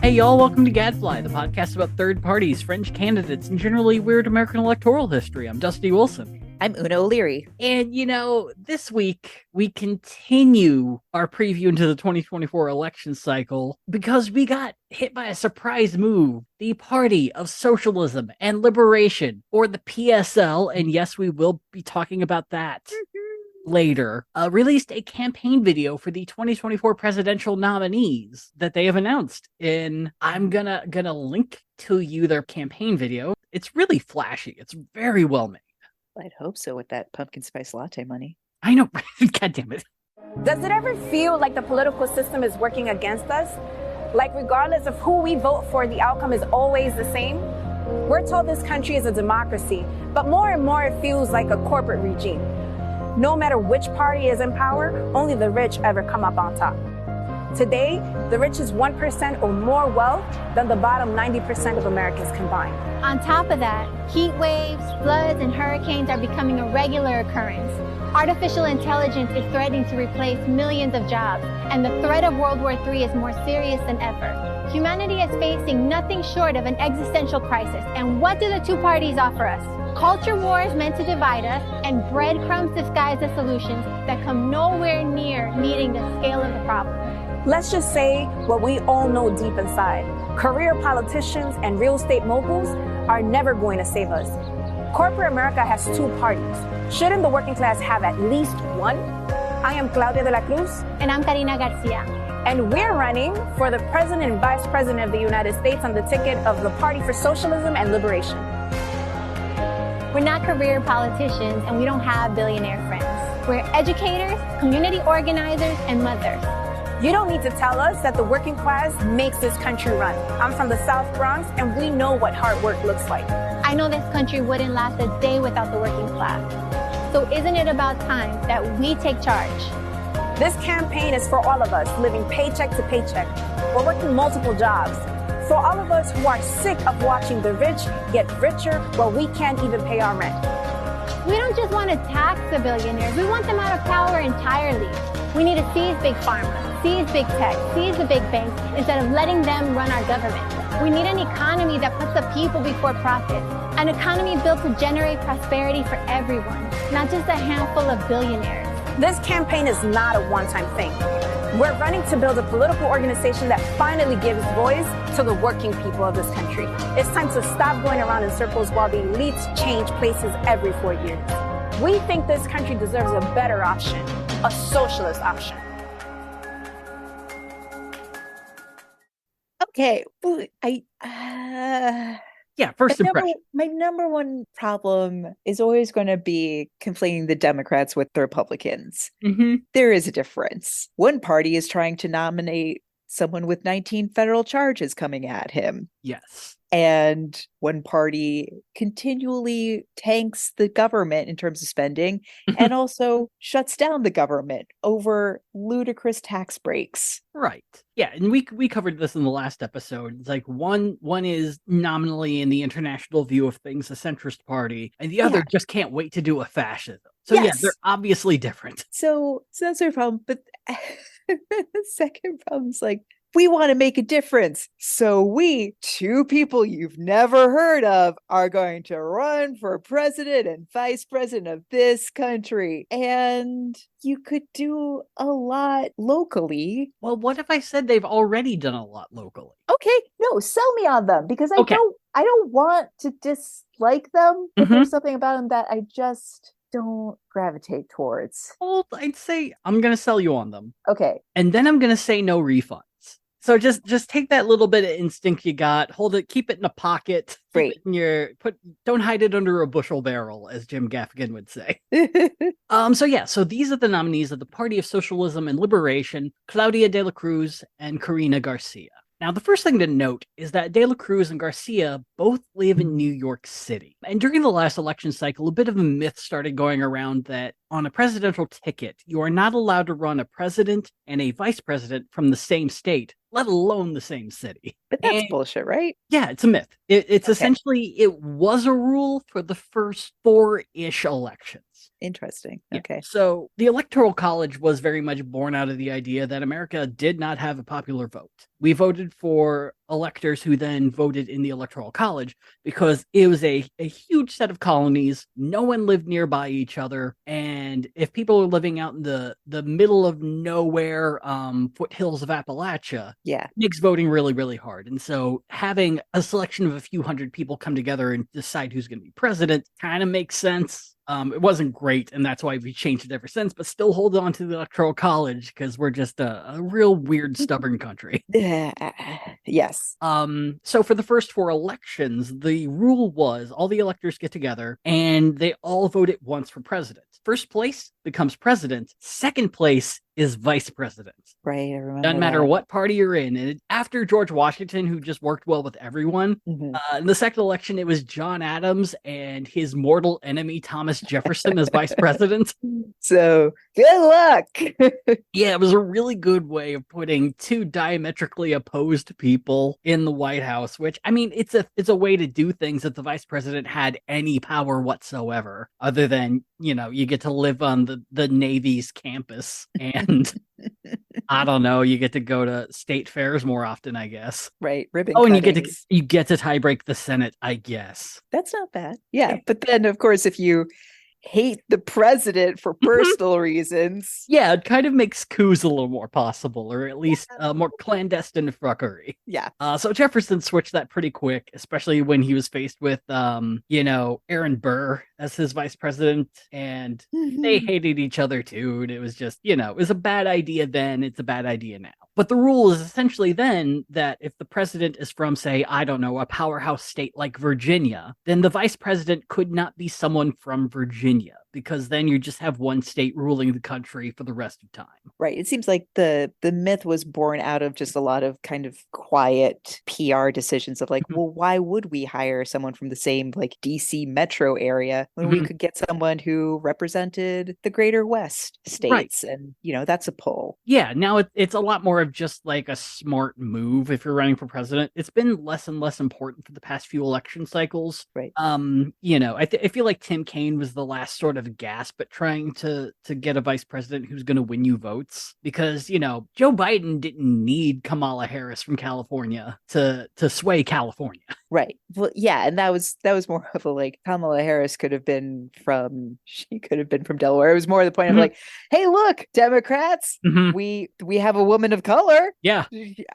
Hey y'all, welcome to Gadfly, the podcast about third parties, fringe candidates, and generally weird American electoral history. I'm Dusty Wilson. I'm Una O'Leary. And this week we continue our preview into the 2024 election cycle because we got hit by a surprise move. The Party of Socialism and Liberation, or the PSL, and yes, we will be talking about that later, released a campaign video for the 2024 presidential nominees that they have announced. And I'm gonna link to you their campaign video. It's really flashy. It's very well made. I'd hope so with that pumpkin spice latte money. I know. God damn it. Does it ever feel like the political system is working against us? Like regardless of who we vote for, the outcome is always the same? We're told this country is a democracy, but more and more it feels like a corporate regime. No matter which party is in power, only the rich ever come up on top. Today, the richest 1% own more wealth than the bottom 90% of Americans combined. On top of that, heat waves, floods, and hurricanes are becoming a regular occurrence. Artificial intelligence is threatening to replace millions of jobs, and the threat of World War III is more serious than ever. Humanity is facing nothing short of an existential crisis, and what do the two parties offer us? Culture wars meant to divide us, and breadcrumbs disguised as solutions that come nowhere near meeting the scale of the problem. Let's just say what we all know deep inside. Career politicians and real estate moguls are never going to save us. Corporate America has two parties. Shouldn't the working class have at least one? I am Claudia de la Cruz. And I'm Karina Garcia. And we're running for the President and Vice President of the United States on the ticket of the Party for Socialism and Liberation. We're not career politicians, and we don't have billionaire friends. We're educators, community organizers, and mothers. You don't need to tell us that the working class makes this country run. I'm from the South Bronx, and we know what hard work looks like. I know this country wouldn't last a day without the working class. So isn't it about time that we take charge? This campaign is for all of us living paycheck to paycheck. We're working multiple jobs. For all of us who are sick of watching the rich get richer while we can't even pay our rent. We don't just want to tax the billionaires. We want them out of power entirely. We need to seize big pharma, seize big tech, seize the big banks instead of letting them run our government. We need an economy that puts the people before profit, an economy built to generate prosperity for everyone, not just a handful of billionaires. This campaign is not a one-time thing. We're running to build a political organization that finally gives voice to the working people of this country. It's time to stop going around in circles while the elites change places every 4 years. We think this country deserves a better option, a socialist option. Okay, First impression. My number one problem is always going to be conflating the Democrats with the Republicans. Mm-hmm. There is a difference. One party is trying to nominate someone with 19 federal charges coming at him. Yes. And one party continually tanks the government in terms of spending and also shuts down the government over ludicrous tax breaks. Right. Yeah, and we covered this in the last episode. It's like one is nominally in the international view of things a centrist party, and the other just can't wait to do a fascism. So yeah, they're obviously different. So that's their problem. But the second problem is like, we want to make a difference. So we, two people you've never heard of, are going to run for president and vice president of this country. And you could do a lot locally. Well, what if I said they've already done a lot locally? Okay, no, sell me on them, because I don't want to dislike them, but there's something about them that I just don't gravitate towards. Well, I'd say I'm going to sell you on them. Okay. And then I'm going to say no refunds. So just take that little bit of instinct you got, hold it, keep it in a pocket. Great. Don't hide it under a bushel barrel, as Jim Gaffigan would say. So these are the nominees of the Party of Socialism and Liberation: Claudia de la Cruz and Karina Garcia. Now, the first thing to note is that De La Cruz and Garcia both live in New York City. And during the last election cycle, a bit of a myth started going around that on a presidential ticket, you are not allowed to run a president and a vice president from the same state, let alone the same city. But that's bullshit, right? Yeah, it's a myth. It's essentially, it was a rule for the first 4-ish elections. Interesting. Yeah. Okay. So the Electoral College was very much born out of the idea that America did not have a popular vote. We voted for electors who then voted in the Electoral College because it was a huge set of colonies. No one lived nearby each other. And if people are living out in the middle of nowhere, foothills of Appalachia, Yeah. makes voting really, really hard. And so having a selection of a few hundred people come together and decide who's going to be president kind of makes sense. It wasn't great, and that's why we changed it ever since, but still hold on to the Electoral College because we're just a real weird, stubborn country. Yes. So for the first 4 elections, the rule was all the electors get together and they all vote at once for president. First place becomes president. Second place is vice president. Right. I remember Doesn't matter that. what party you're in. And after George Washington, who just worked well with everyone, in the second election, it was John Adams and his mortal enemy, Thomas Jefferson, as vice president. So good luck. Yeah, it was a really good way of putting 2 diametrically opposed people in the White House, which, I mean, it's a way to do things if the vice president had any power whatsoever, other than, you get to live on the Navy's campus and I don't know, you get to go to state fairs more often, I guess. Right. Ribbon Oh, and cuttings. you get to tie break the Senate, I guess. That's not bad. Yeah. But then, of course, if you hate the president for personal reasons. Yeah, it kind of makes coups a little more possible, or at least more clandestine fuckery. Yeah. So Jefferson switched that pretty quick, especially when he was faced with, Aaron Burr as his vice president, and they hated each other too. And it was just, it was a bad idea then. It's a bad idea now. But the rule is essentially then that if the president is from, say, I don't know, a powerhouse state like Virginia, then the vice president could not be someone from Virginia, because then you just have one state ruling the country for the rest of time. Right. It seems like the myth was born out of just a lot of kind of quiet PR decisions of like, well, why would we hire someone from the same like DC metro area when we could get someone who represented the greater West states? Right. And, that's a pull. Yeah. Now it's a lot more of just like a smart move if you're running for president. It's been less and less important for the past few election cycles. Right. I feel like Tim Kaine was the last sort of gasp at trying to get a vice president who's going to win you votes, because Joe Biden didn't need Kamala Harris from California to sway California. Right. Well, yeah, and that was more of a like Kamala Harris could have been from Delaware. It was more the point of like, hey, look, Democrats, we have a woman of color. Yeah,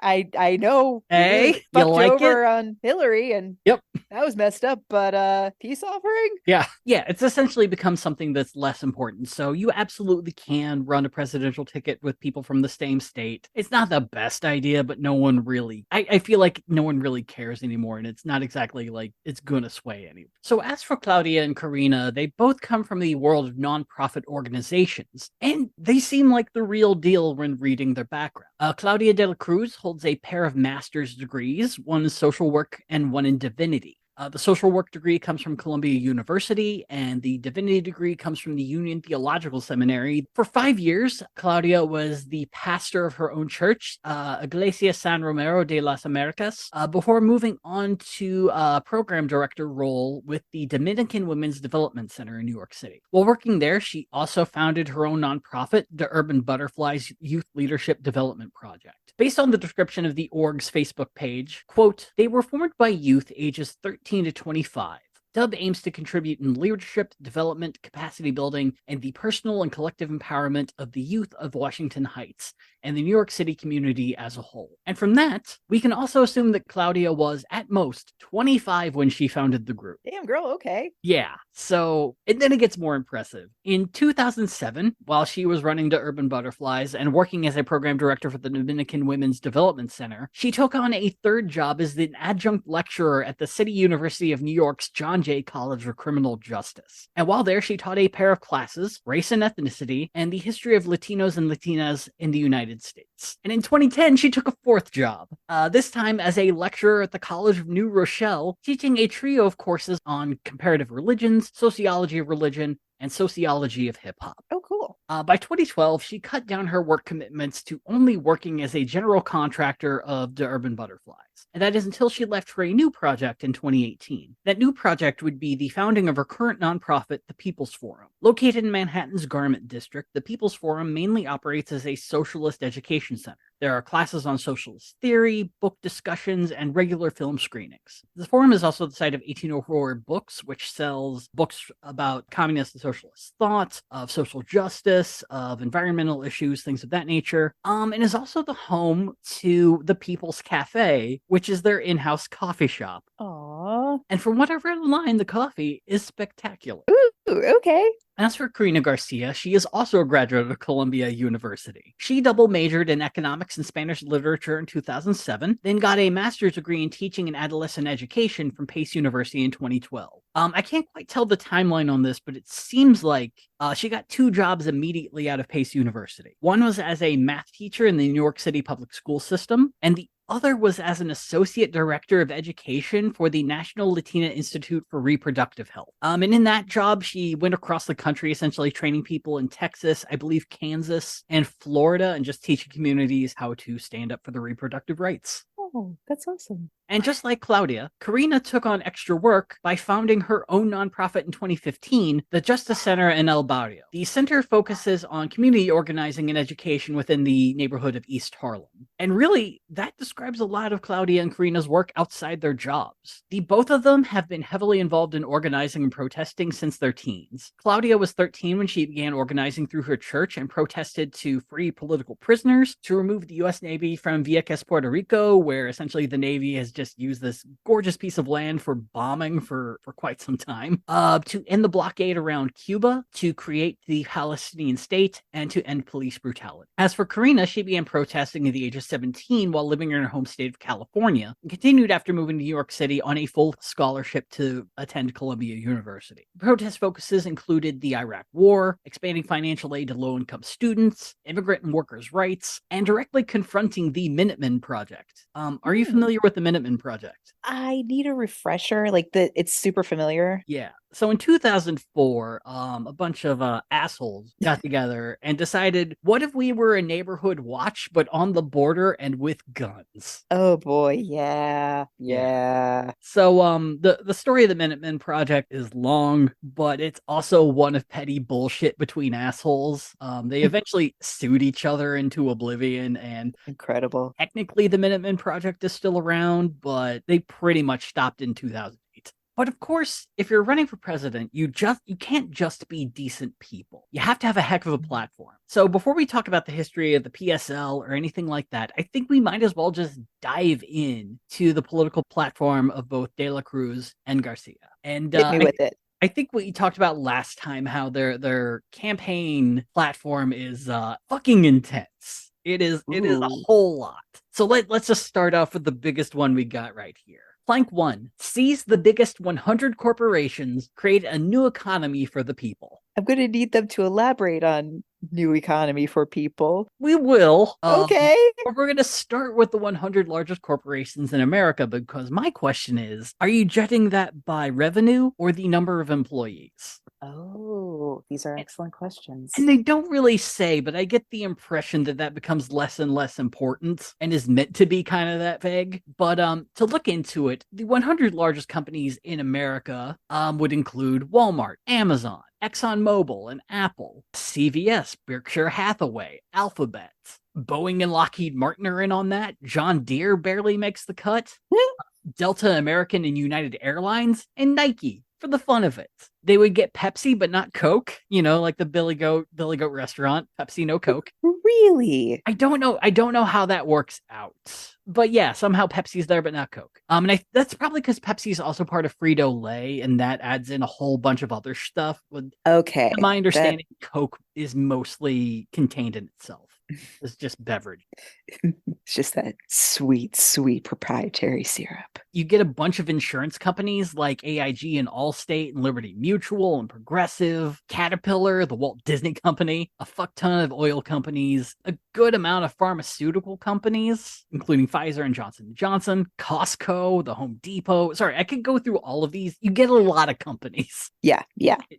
I know. Hey, you like over it on Hillary, and yep, that was messed up. But peace offering. Yeah. It's essentially become something that's less important. So you absolutely can run a presidential ticket with people from the same state. It's not the best idea, but no one really, I feel like no one really cares anymore, and it's not exactly like it's gonna sway anyone. So as for Claudia and Karina, they both come from the world of nonprofit organizations, and they seem like the real deal when reading their background. Claudia de la Cruz holds a pair of master's degrees, one in social work and one in divinity. The social work degree comes from Columbia University, and the divinity degree comes from the Union Theological Seminary. For 5 years, Claudia was the pastor of her own church, Iglesia San Romero de las Americas, before moving on to a program director role with the Dominican Women's Development Center in New York City. While working there, she also founded her own nonprofit, the Urban Butterflies Youth Leadership Development Project. Based on the description of the org's Facebook page, quote, they were formed by youth ages 13 to 25. DUB aims to contribute in leadership, development, capacity building, and the personal and collective empowerment of the youth of Washington Heights and the New York City community as a whole. And from that, we can also assume that Claudia was, at most, 25 when she founded the group. Damn, girl, okay. Yeah, so, and then it gets more impressive. In 2007, while she was running the Urban Butterflies and working as a program director for the Dominican Women's Development Center, she took on a third job as an adjunct lecturer at the City University of New York's John Jay College of Criminal Justice. And while there, she taught a pair of classes, race and ethnicity, and the history of Latinos and Latinas in the United States. And in 2010, she took a fourth job, this time as a lecturer at the College of New Rochelle, teaching a trio of courses on comparative religions, sociology of religion, and sociology of hip hop. Oh, cool. By 2012, she cut down her work commitments to only working as a general contractor of the Urban Butterflies. And that is until she left for a new project in 2018. That new project would be the founding of her current nonprofit, the People's Forum. Located in Manhattan's Garment District, the People's Forum mainly operates as a socialist education center. There are classes on socialist theory, book discussions, and regular film screenings. The forum is also the site of 1804 Books, which sells books about communist and socialist thought, of social justice, of environmental issues, things of that nature, and is also the home to the People's Cafe, which is their in-house coffee shop. Aww. And from what I've read online, the coffee is spectacular. Ooh, okay. As for Karina Garcia, she is also a graduate of Columbia University. She double majored in economics and Spanish literature in 2007, then got a master's degree in teaching and adolescent education from Pace University in 2012. I can't quite tell the timeline on this, but it seems like she got 2 jobs immediately out of Pace University. One was as a math teacher in the New York City public school system, and the other was as an associate director of education for the National Latina Institute for Reproductive Health. And in that job, she went across the country, essentially training people in Texas, I believe Kansas, and Florida, and just teaching communities how to stand up for their reproductive rights. Oh, that's awesome. And just like Claudia, Karina took on extra work by founding her own nonprofit in 2015, the Justice Center in El Barrio. The center focuses on community organizing and education within the neighborhood of East Harlem. And really, that describes a lot of Claudia and Karina's work outside their jobs. The both of them have been heavily involved in organizing and protesting since their teens. Claudia was 13 when she began organizing through her church and protested to free political prisoners, to remove the U.S. Navy from Vieques, Puerto Rico, where essentially the Navy has just used this gorgeous piece of land for bombing for quite some time, to end the blockade around Cuba, to create the Palestinian state, and to end police brutality. As for Karina, she began protesting at the age of 17 while living in her home state of California, and continued after moving to New York City on a full scholarship to attend Columbia University. Protest focuses included the Iraq War, expanding financial aid to low-income students, immigrant and workers' rights, and directly confronting the Minutemen Project. Are you familiar with the Minutemen Project? I need a refresher. It's super familiar. Yeah. So in 2004, a bunch of assholes got together and decided, what if we were a neighborhood watch, but on the border and with guns? Oh boy, yeah. So the story of the Minutemen Project is long, but it's also one of petty bullshit between assholes. They eventually sued each other into oblivion, and Incredible. technically the Minutemen Project is still around, but they pretty much stopped in 2008. But of course, if you're running for president, you can't just be decent people. You have to have a heck of a platform. So before we talk about the history of the PSL or anything like that, I think we might as well just dive in to the political platform of both De La Cruz and Garcia. And Hit me with it. I think we talked about last time how their campaign platform is fucking intense. It is a whole lot. So let's just start off with the biggest one we got right here. Plank 1, seize the biggest 100 corporations, create a new economy for the people. I'm going to need them to elaborate on new economy for people. We will. Okay. But we're going to start with the 100 largest corporations in America, because my question is, are you judging that by revenue or the number of employees? Oh, these are excellent questions. And they don't really say, but I get the impression that becomes less and less important and is meant to be kind of that vague. But to look into it, the 100 largest companies in America would include Walmart, Amazon, ExxonMobil, and Apple, CVS, Berkshire Hathaway, Alphabet. Boeing and Lockheed Martin are in on that. John Deere barely makes the cut. Delta, American, and United Airlines, and Nike. For the fun of it, they would get Pepsi, but not Coke. Like the Billy Goat restaurant. Pepsi, no Coke. Really? I don't know how that works out. But yeah, somehow Pepsi's there, but not Coke. And that's probably because Pepsi's also part of Frito-Lay, and that adds in a whole bunch of other stuff. Okay. To my understanding, Coke is mostly contained in itself. It's just beverage. It's just that sweet, sweet proprietary syrup. You get a bunch of insurance companies like AIG and Allstate and Liberty Mutual and Progressive, Caterpillar, the Walt Disney Company, a fuck ton of oil companies, a good amount of pharmaceutical companies, including Pfizer and Johnson & Johnson, Costco, the Home Depot. Sorry, I could go through all of these. You get a lot of companies. Yeah.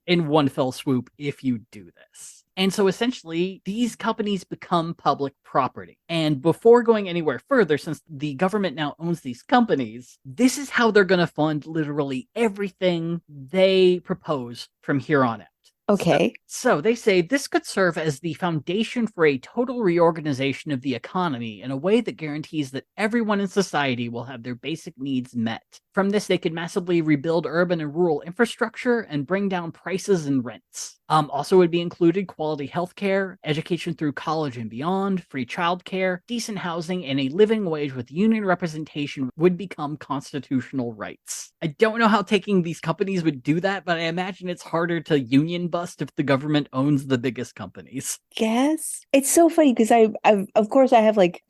In one fell swoop if you do this. And so essentially, these companies become public property. And before going anywhere further, since the government now owns these companies, this is how they're going to fund literally everything they propose from here on out. Okay. So they say this could serve as the foundation for a total reorganization of the economy in a way that guarantees that everyone in society will have their basic needs met. From this, they could massively rebuild urban and rural infrastructure and bring down prices and rents. Also would be included quality healthcare, education through college and beyond, free childcare, decent housing, and a living wage with union representation would become constitutional rights. I don't know how taking these companies would do that, but I imagine it's harder to union bust if the government owns the biggest companies. Guess it's so funny because I of course I have like,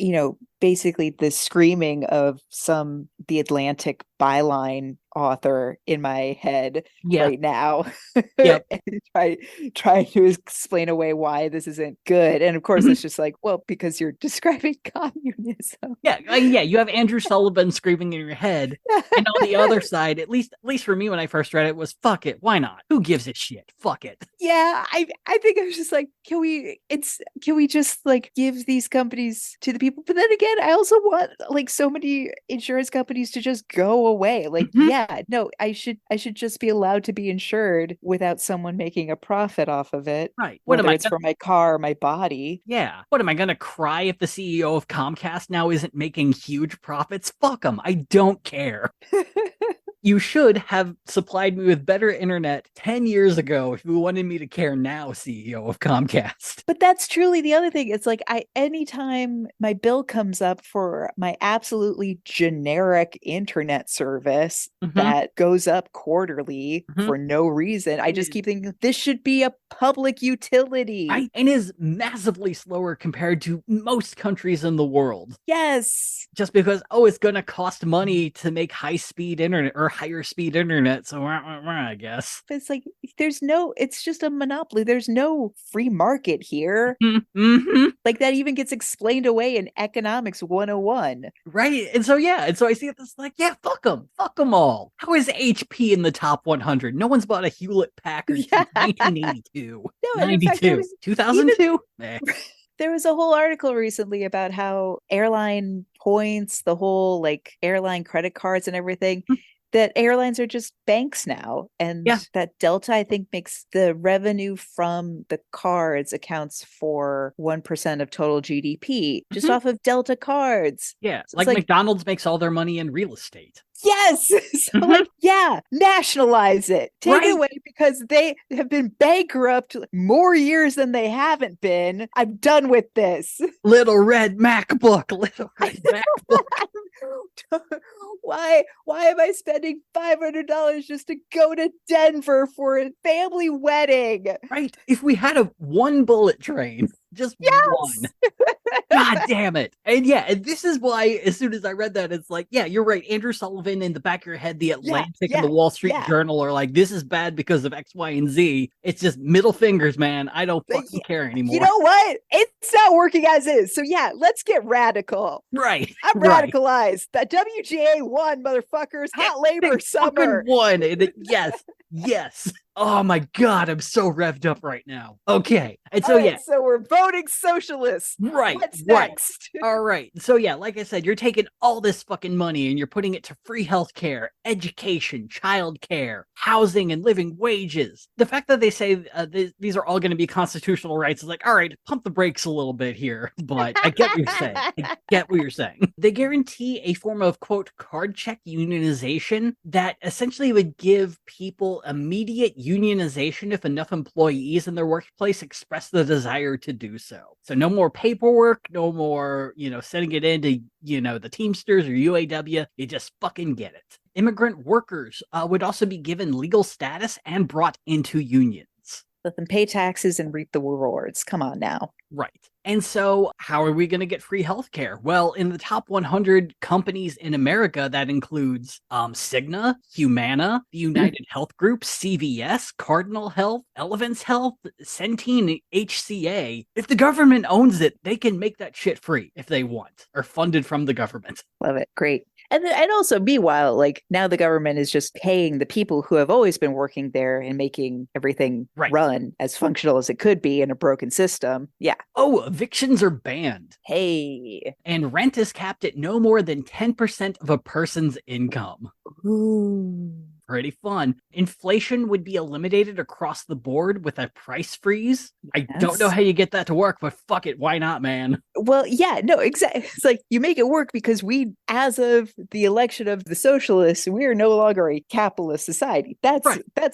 basically the screaming of the Atlantic byline author in my head right now. Yep. trying to explain away why this isn't good. And of course it's just like, well, because you're describing communism. Yeah, you have Andrew Sullivan screaming in your head. And on the other side, at least for me when I first read it, was fuck it, why not? Who gives a shit? Fuck it. Yeah, I think I was just like, can we just like give these companies to the people? But then again, I also want like so many insurance companies to just go away. Like, no, I should just be allowed to be insured without someone making a profit off of it. Right. Whether it's for my car or my body. Yeah. What am I gonna cry if the CEO of Comcast now isn't making huge profits? Fuck them. I don't care. You should have supplied me with better internet 10 years ago if you wanted me to care now, CEO of Comcast. But that's truly the other thing. It's like anytime my bill comes up for my absolutely generic internet service that goes up quarterly for no reason, I just keep thinking this should be a public utility. Right? And is massively slower compared to most countries in the world. Yes. Just because, it's going to cost money to make high-speed internet or higher speed internet, so I guess. It's like it's just a monopoly. There's no free market here. Like that even gets explained away in economics 101. Right. And so I see this like, fuck them all. How is HP in the top 100? No one's bought a Hewlett Packard since 1982. No, 92. 2002? There was a whole article recently about how airline points, the whole like airline credit cards and everything, that airlines are just banks now. And that Delta, I think, makes the revenue from the cards accounts for 1% of total GDP just off of Delta cards. Yeah. So like McDonald's makes all their money in real estate. Yes. So nationalize it. Take it away because they have been bankrupt more years than they haven't been. I'm done with this. Little red MacBook. Why am I spending $500 just to go to Denver for a family wedding? Right. If we had one bullet train, just one. God damn it. And and this is why as soon as I read that, it's like, you're right. Andrew Sullivan in the back of your head, the Atlantic and the Wall Street Journal are like, this is bad because of X, Y, and Z. It's just middle fingers, man. I don't fucking care anymore. You know what? It's not working as is. So let's get radical. Right. I'm radicalized. The WGA won, motherfuckers. Hot labor summer. Won. Yes. Oh my God, I'm so revved up right now. Okay. And so, so we're voting socialists. Right. What's next? All right. So, like I said, you're taking all this fucking money and you're putting it to free healthcare, education, childcare, housing, and living wages. The fact that they say these are all going to be constitutional rights is like, all right, pump the brakes a little bit here. But I get what you're saying. They guarantee a form of, quote, card check unionization that essentially would give people immediate unionization if enough employees in their workplace express the desire to do so. So no more paperwork, no more, sending it into, the Teamsters or UAW. You just fucking get it. Immigrant workers would also be given legal status and brought into unions. Let them pay taxes and reap the rewards. Come on now. Right. And so, how are we going to get free healthcare? Well, in the top 100 companies in America, that includes Cigna, Humana, the United Health Group, CVS, Cardinal Health, Elevance Health, Centene, HCA. If the government owns it, they can make that shit free if they want, or funded from the government. Love it. Great. And also, meanwhile, like now the government is just paying the people who have always been working there and making everything run as functional as it could be in a broken system. Yeah. Oh, evictions are banned. Hey. And rent is capped at no more than 10% of a person's income. Ooh. Pretty fun. Inflation would be eliminated across the board with a price freeze. I don't know how you get that to work, but fuck it. Why not, man? Well, yeah, no, exactly. It's like you make it work because we, as of the election of the socialists, we are no longer a capitalist society. That's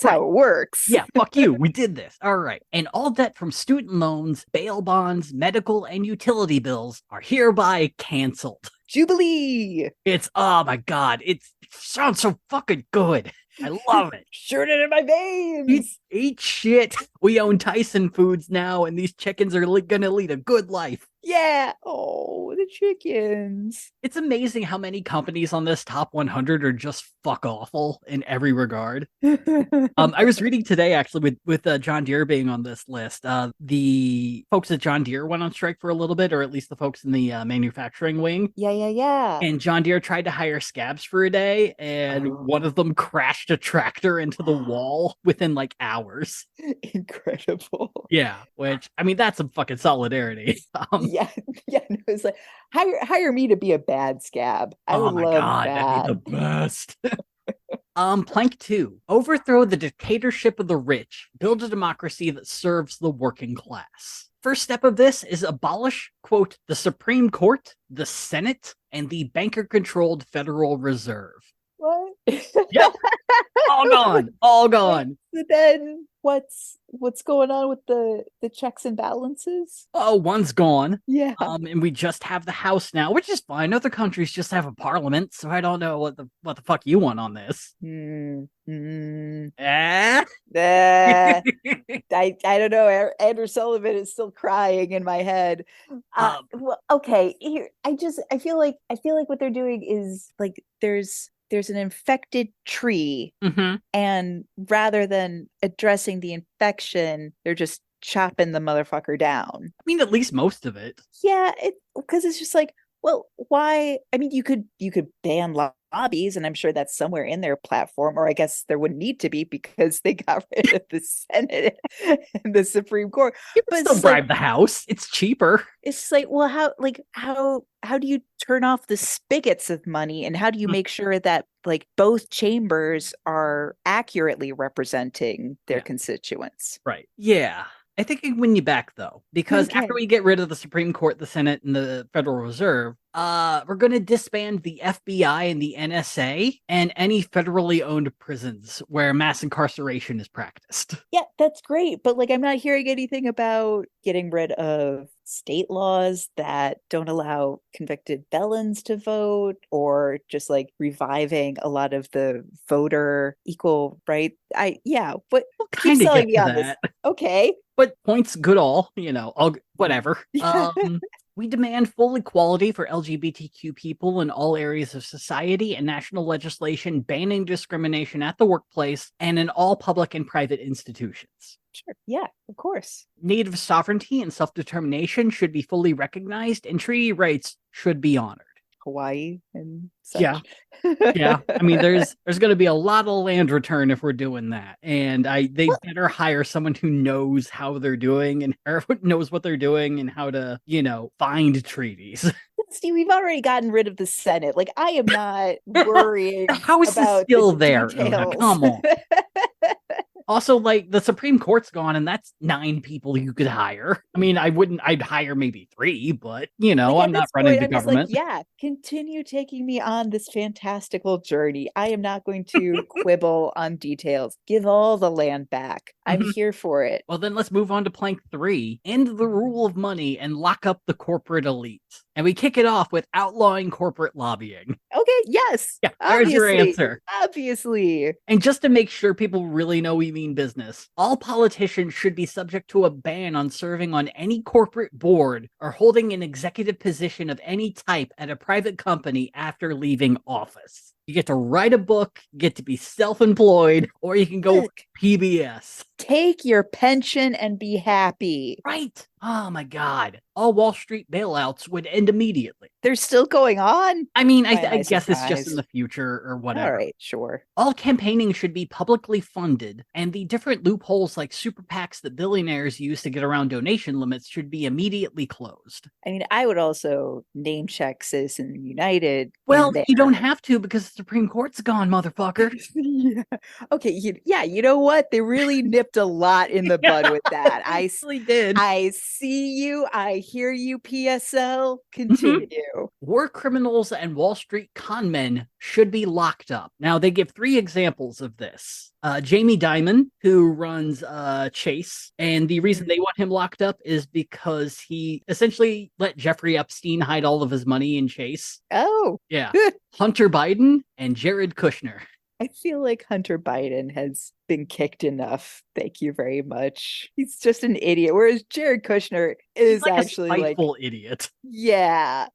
how it works. Yeah, fuck you. We did this. All right. And all debt from student loans, bail bonds, medical, and utility bills are hereby canceled. Jubilee. It's, oh my God. It sounds so fucking good. I love it. Shoot it in my veins. Eat shit. We own Tyson Foods now, and these chickens are going to lead a good life. Yeah. Oh, the chickens. It's amazing how many companies on this top 100 are just fuck awful in every regard. I was reading today, actually, with John Deere being on this list. The folks at John Deere went on strike for a little bit, or at least the folks in the manufacturing wing. Yeah. And John Deere tried to hire scabs for a day, and one of them crashed a tractor into the wall within like hours. Incredible. Yeah, which, I mean, that's some fucking solidarity. No, it's like hire me to be a bad scab. I would love that. That'd be the best. Plank 2. Overthrow the dictatorship of the rich. Build a democracy that serves the working class. First step of this is abolish, quote, the Supreme Court, the Senate, and the banker-controlled Federal Reserve. What? Yep. All gone. So then what's going on with the checks and balances? Oh, one's gone. Yeah. And we just have the House now, which is fine. Other countries just have a parliament, so I don't know what the fuck you want on this. I don't know. Andrew Sullivan is still crying in my head. Well, okay. Here, I feel like what they're doing is like there's an infected tree, and rather than addressing the infection, they're just chopping the motherfucker down. I mean, at least most of it. Yeah, because it's just like, well, why? I mean, you could ban lobbies, and I'm sure that's somewhere in their platform, or I guess there wouldn't need to be because they got rid of the Senate and the Supreme Court. You can still bribe the House. It's cheaper. It's like, well, how do you turn off the spigots of money, and how do you make sure that like both chambers are accurately representing their constituents? Right. Yeah. I think I win you back, though, because after we get rid of the Supreme Court, the Senate, and the Federal Reserve, we're going to disband the FBI and the NSA and any federally owned prisons where mass incarceration is practiced. Yeah, that's great. But like, I'm not hearing anything about getting rid of state laws that don't allow convicted felons to vote, or just like reviving a lot of the voter equal right. But keep selling me on this. Okay. But points good all, whatever. We demand full equality for LGBTQ people in all areas of society and national legislation banning discrimination at the workplace and in all public and private institutions. Sure. Yeah, of course. Native sovereignty and self-determination should be fully recognized, and treaty rights should be honored. Hawaii and such. Yeah. I mean, there's going to be a lot of land return if we're doing that, and they better hire someone who knows how they're doing and knows what they're doing and how to, find treaties. Steve, we've already gotten rid of the Senate. Like, I am not worrying. How is this still there? Come on. Also, like, the Supreme Court's gone, and that's 9 people you could hire. I mean, I'd hire maybe 3, but, I'm not running the government. Continue taking me on this fantastical journey. I am not going to quibble on details. Give all the land back. I'm here for it. Well, then let's move on to plank 3. End the rule of money and lock up the corporate elite. And we kick it off with outlawing corporate lobbying. Okay, yes. Yeah, there's your Obviously. answer. Obviously. And just to make sure people really know we mean business, all politicians should be subject to a ban on serving on any corporate board or holding an executive position of any type at a private company after leaving office. You get to write a book, you get to be self-employed, or you can go Look. PBS. Take your pension and be happy. Right. Oh my God. All Wall Street bailouts would end immediately. They're still going on? I mean, Why am I I guess it's just surprised? in the future or whatever. All right, sure. All campaigning should be publicly funded, and the different loopholes like super PACs that billionaires use to get around donation limits should be immediately closed. I mean, I would also name check Citizen United. Well, you don't have to because the Supreme Court's gone, motherfucker. Yeah. Okay. You know what? They really nipped a lot in the bud with that. I really did. I see you. I hear you, PSL. Continue. War criminals and Wall Street con men should be locked up. Now, they give 3 examples of this. Jamie Dimon, who runs Chase, and the reason they want him locked up is because he essentially let Jeffrey Epstein hide all of his money in Chase. Oh, Yeah. Hunter Biden and Jared Kushner. I feel like Hunter Biden has been kicked enough. Thank you very much. He's just an idiot. Whereas Jared Kushner is Like actually a like, spiteful idiot. yeah.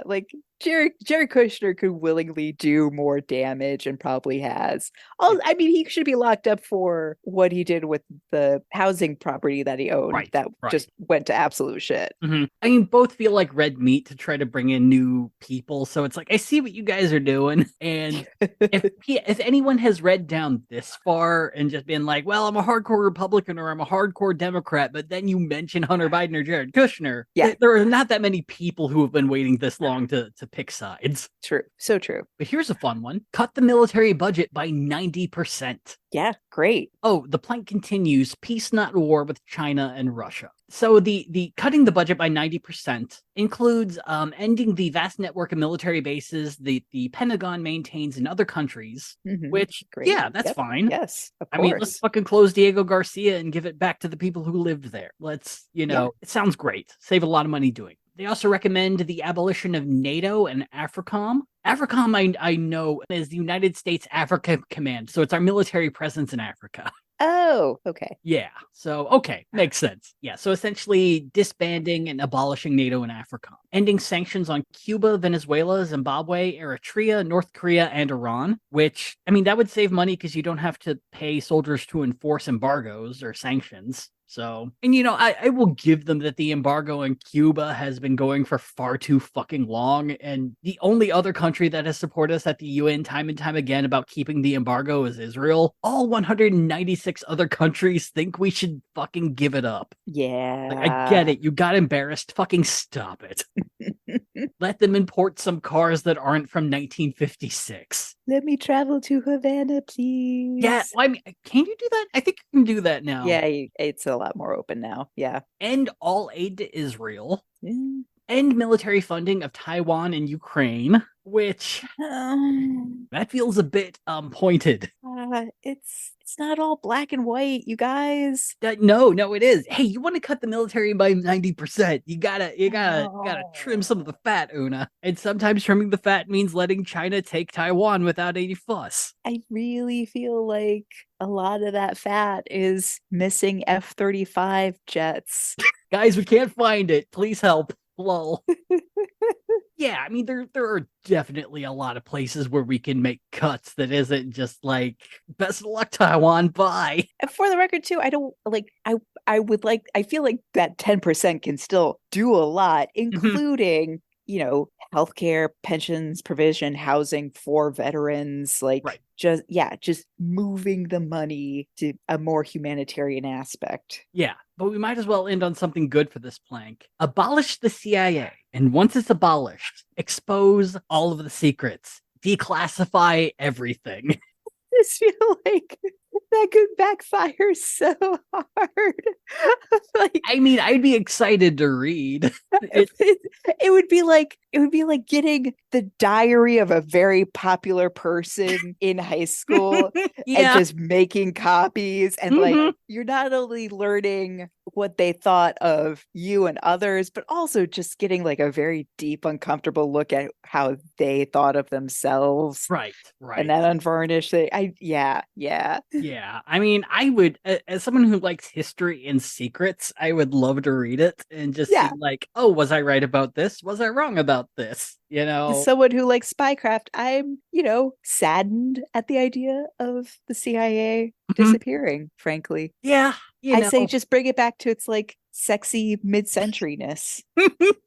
Like Jared Kushner could willingly do more damage and probably has. I mean, he should be locked up for what he did with the housing property that he owned that just went to absolute shit. Mm-hmm. I mean, both feel like red meat to try to bring in new people. So it's like, I see what you guys are doing. And if anyone has read down this far and just been like, well, I'm a hardcore Republican or I'm a hardcore Democrat, but then you mention Hunter Biden or Jared Kushner, there are not that many people who have been waiting this long to pick sides. True. So true. But here's a fun one. Cut the military budget by 90%. Yeah, great. Oh, the plank continues. Peace, not war with China and Russia. So the cutting the budget by 90% includes ending the vast network of military bases the Pentagon maintains in other countries, which, that's fine. Yes, of I course. mean, let's fucking close Diego Garcia and give it back to the people who lived there. Let's, it sounds great. Save a lot of money doing it. They also recommend the abolition of NATO and AFRICOM. AFRICOM, I know, is the United States Africa Command, so it's our military presence in Africa. Oh, okay. Yeah, so, okay, makes sense. Yeah, so essentially disbanding and abolishing NATO and AFRICOM. Ending sanctions on Cuba, Venezuela, Zimbabwe, Eritrea, North Korea, and Iran, which, I mean, that would save money because you don't have to pay soldiers to enforce embargoes or sanctions. So, and I will give them that the embargo in Cuba has been going for far too fucking long. And the only other country that has supported us at the UN time and time again about keeping the embargo is Israel. All 196 other countries think we should fucking give it up. Yeah. Like, I get it. You got embarrassed. Fucking stop it. Let them import some cars that aren't from 1956. Let me travel to Havana, please. Yeah, well, I mean, can you do that? I think you can do that now. Yeah, it's a lot more open now. Yeah. End all aid to Israel. Yeah. End military funding of Taiwan and Ukraine, which that feels a bit pointed. It's not all black and white, you guys. No, it is. Hey, you want to cut the military by 90%? You gotta trim some of the fat, Una. And sometimes trimming the fat means letting China take Taiwan without any fuss. I really feel like a lot of that fat is missing F-35 jets. Guys, we can't find it. Please help. Lol. Yeah, I mean, there are definitely a lot of places where we can make cuts that isn't just like, best of luck, Taiwan, bye. And for the record, too, I don't like, I feel like that 10% can still do a lot, including, healthcare, pensions, provision, housing for veterans, just moving the money to a more humanitarian aspect. Yeah, but we might as well end on something good for this plank. Abolish the CIA. And once it's abolished, expose all of the secrets. Declassify everything. I just feel like That could backfire so hard. Like, I mean, I'd be excited to read. it would be like getting the diary of a very popular person in high school and Yeah. just making copies, and like you're not only learning what they thought of you and others, but also just getting like a very deep, uncomfortable look at how they thought of themselves. Right. And that unvarnished thing. Yeah. Yeah. I mean, I would, as someone who likes history and secrets, I would love to read it and just see like, oh, was I right about this? Was I wrong about this? You know, as someone who likes spycraft, I'm, saddened at the idea of the CIA disappearing, frankly. Yeah. I say just bring it back to its like sexy mid-centuryness.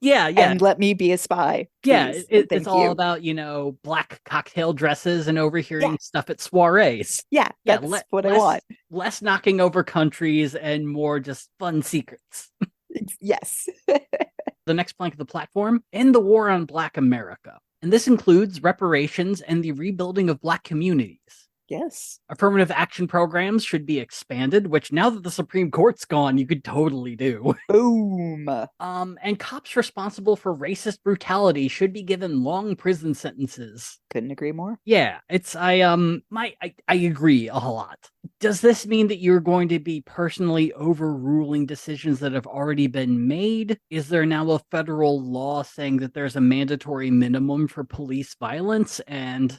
Yeah. And let me be a spy. Yeah, it's all you. about, black cocktail dresses and overhearing stuff at soirees. Yeah, that's what I want. Less knocking over countries and more just fun secrets. Yes. The next plank of the platform, end the war on Black America. And this includes reparations and the rebuilding of Black communities. Yes. Affirmative action programs should be expanded, which now that the Supreme Court's gone, you could totally do. Boom. And cops responsible for racist brutality should be given long prison sentences. Couldn't agree more. Yeah, I agree a lot. Does this mean that you're going to be personally overruling decisions that have already been made? Is there now a federal law saying that there's a mandatory minimum for police violence? And,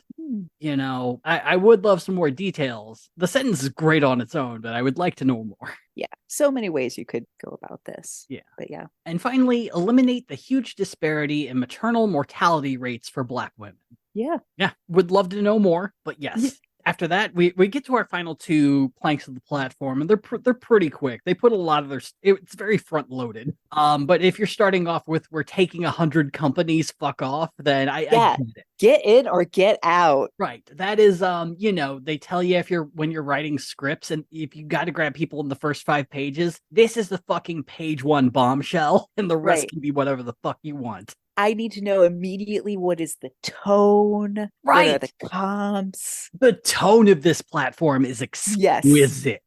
I would love some more details. The sentence is great on its own, but I would like to know more. Yeah, so many ways you could go about this. Yeah. But yeah. And finally, eliminate the huge disparity in maternal mortality rates for Black women. Yeah. Yeah, would love to know more, but yes. Yeah. After that, we get to our final two planks of the platform, and they're pretty quick. They put a lot of it's very front loaded. But if you're starting off with we're taking 100 companies, fuck off, then I get it. Get in or get out. Right. That is, they tell you when you're writing scripts, and if you got to grab people in the first 5 pages, this is the fucking page 1 bombshell, and the rest can be whatever the fuck you want. I need to know immediately what is the tone, right? What are the comps? The tone of this platform is exquisite.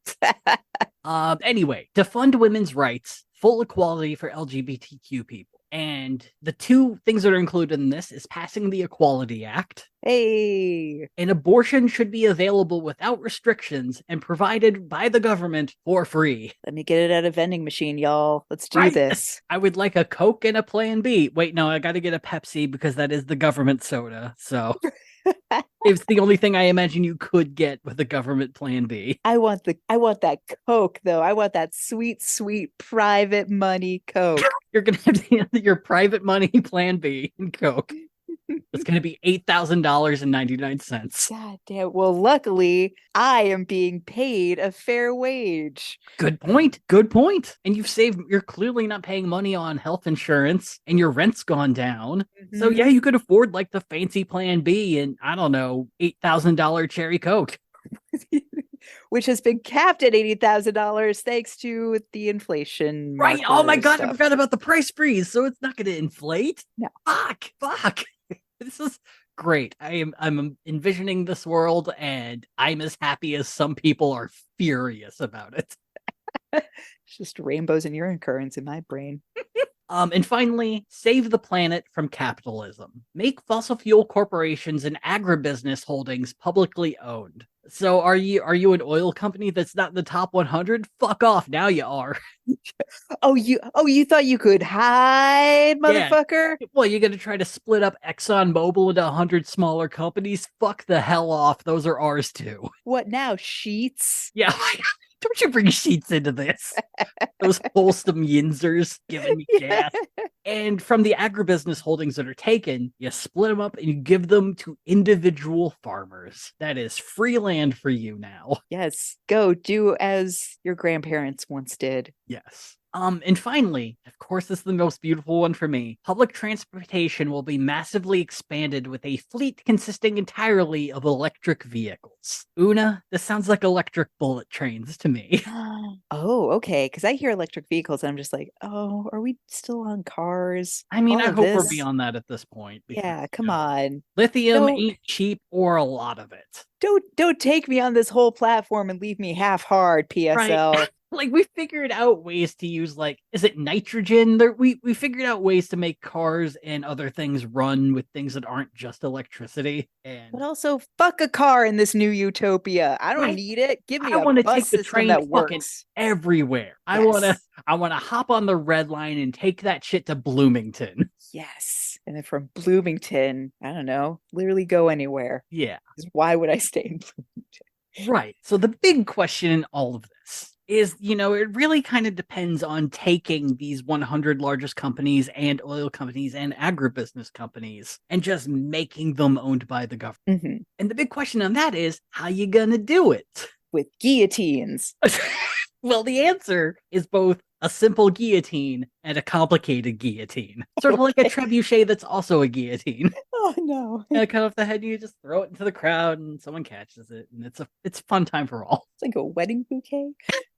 Anyway, to fund women's rights, full equality for LGBTQ people. And the 2 things that are included in this is passing the Equality Act. Hey. And abortion should be available without restrictions and provided by the government for free. Let me get it at a vending machine, y'all. Let's do this. I would like a Coke and a Plan B. Wait, no, I got to get a Pepsi because that is the government soda. So it's the only thing I imagine you could get with a government Plan B. I want that Coke though. I want that sweet, sweet private money Coke. You're gonna have your private money Plan B and Coke. It's going to be $8,000.99. God damn. Well, luckily, I am being paid a fair wage. Good point. And you're clearly not paying money on health insurance, and your rent's gone down. Mm-hmm. So, yeah, you could afford like the fancy Plan B and, I don't know, $8,000 cherry Coke. Which has been capped at $80,000 thanks to the inflation. Right. Oh my God, I forgot about the price freeze. So it's not going to inflate? No. Fuck. This is great. I'm envisioning this world, and I'm as happy as some people are furious about it. It's just rainbows and urine currents in my brain. And finally, save the planet from capitalism. Make fossil fuel corporations and agribusiness holdings publicly owned. So are you an oil company that's not in the top 100? Fuck off. Now you are. you thought you could hide, motherfucker? Yeah. Well, you're going to try to split up ExxonMobil into 100 smaller companies? Fuck the hell off. Those are ours too. What now? Sheets? Yeah. Don't you bring sheets into this? Those wholesome yinzers giving me gas. And from the agribusiness holdings that are taken, you split them up and you give them to individual farmers. That is free land for you now. Yes. Go do as your grandparents once did. Yes. And finally, of course, this is the most beautiful one for me. Public transportation will be massively expanded with a fleet consisting entirely of electric vehicles. Una, this sounds like electric bullet trains to me. Oh, okay. Because I hear electric vehicles and I'm just like, oh, are we still on cars? I mean, All I of hope we're this? beyond that at this point. Because, Yeah, come on. lithium Don't ain't cheap or a lot of it. don't take me on this whole platform and leave me half hard, Right. PSL. Like we figured out ways to use like is it nitrogen? We figured out ways to make cars and other things run with things that aren't just electricity. And But also, fuck a car in this new utopia. I don't right, need it. Give me I a want to bus take the system train that fucking works. everywhere. Yes. I wanna hop on the red line and take that shit to Bloomington. Yes. And then from Bloomington, I don't know, literally go anywhere. Yeah. 'Cause why would I stay in Bloomington? Right. So the big question in all of this is, it really kind of depends on taking these 100 largest companies and oil companies and agribusiness companies and just making them owned by the government. Mhm. And the big question on that is, how you gonna do it? With guillotines. Well, the answer is both a simple guillotine and a complicated guillotine. Sort of like a trebuchet that's also a guillotine. Oh no. And cut off the head, you just throw it into the crowd and someone catches it. And it's a fun time for all. It's like a wedding bouquet.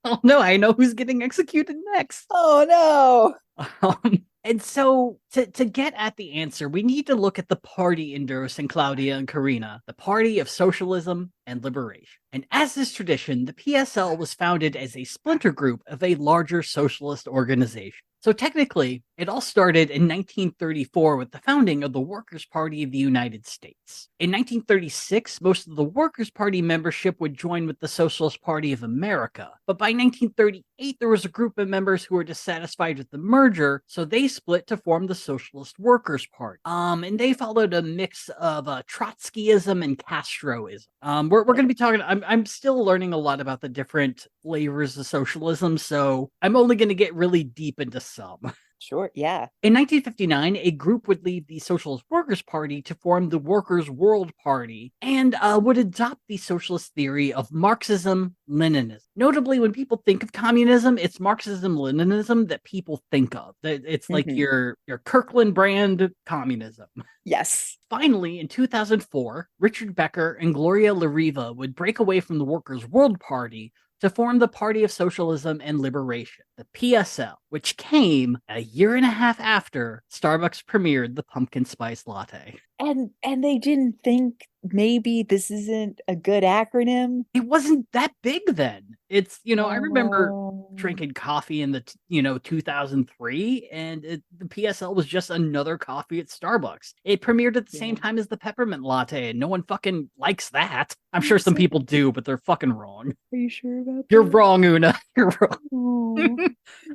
Oh no, I know who's getting executed next. Oh no. And so to get at the answer, we need to look at the party endorsing Claudia and Karina, the party of socialism and liberation. And as is tradition, the PSL was founded as a splinter group of a larger socialist organization. So technically, it all started in 1934 with the founding of the Workers' Party of the United States. In 1936, most of the Workers' Party membership would join with the Socialist Party of America. But by 1938, there was a group of members who were dissatisfied with the merger, so they split to form the Socialist Workers' Party. And they followed a mix of Trotskyism and Castroism. We're going to be talking. I'm still learning a lot about the different flavors of socialism, so I'm only going to get really deep into some. Sure, yeah. In 1959, a group would leave the Socialist Workers' Party to form the Workers' World Party and would adopt the socialist theory of Marxism-Leninism. Notably, when people think of communism, it's Marxism-Leninism that people think of. It's like your Kirkland brand communism. Yes. Finally, in 2004, Richard Becker and Gloria La Riva would break away from the Workers' World Party to form the Party of Socialism and Liberation, the PSL, which came a year and a half after Starbucks premiered the pumpkin spice latte. And they didn't think maybe this isn't a good acronym. It wasn't that big then. It's, I remember drinking coffee in the, 2003, and the PSL was just another coffee at Starbucks. It premiered at the same time as the peppermint latte, and no one fucking likes that. I'm sure some people do, but they're fucking wrong. Are you sure about that? You're wrong, Una. You're wrong. Oh.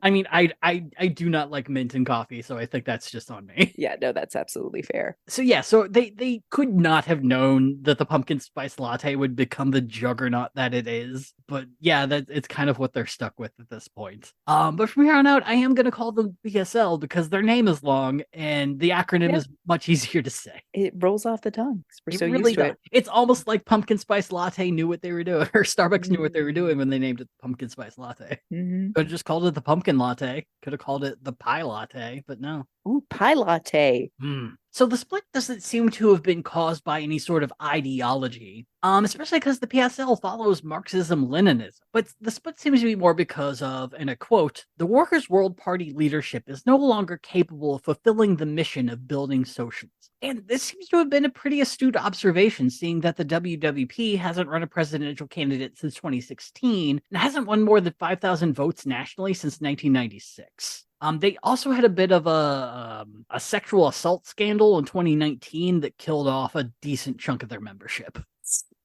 I mean, I do not like mint in coffee, so I think that's just on me. Yeah, no, that's absolutely fair. So yeah, so they could not have known that the pumpkin spice latte would become the juggernaut that it is. But yeah, that it's kind of what they're stuck with at this point. But from here on out, I am gonna call them BSL because their name is long and the acronym is much easier to say. It rolls off the tongue. We're so really used to does. it. It's almost like pumpkin spice latte knew what they were doing, or Starbucks knew what they were doing when they named it the pumpkin spice latte. Could have just called it the pumpkin latte. Could have called it the pie latte, but no. Ooh, pie latte. So the split doesn't seem to have been caused by any sort of ideology, especially because the PSL follows Marxism-Leninism. But the split seems to be more because of, and I quote, the Workers' World Party leadership is no longer capable of fulfilling the mission of building socialism. And this seems to have been a pretty astute observation, seeing that the WWP hasn't run a presidential candidate since 2016 and hasn't won more than 5,000 votes nationally since 1996. They also had a bit of a sexual assault scandal in 2019 that killed off a decent chunk of their membership.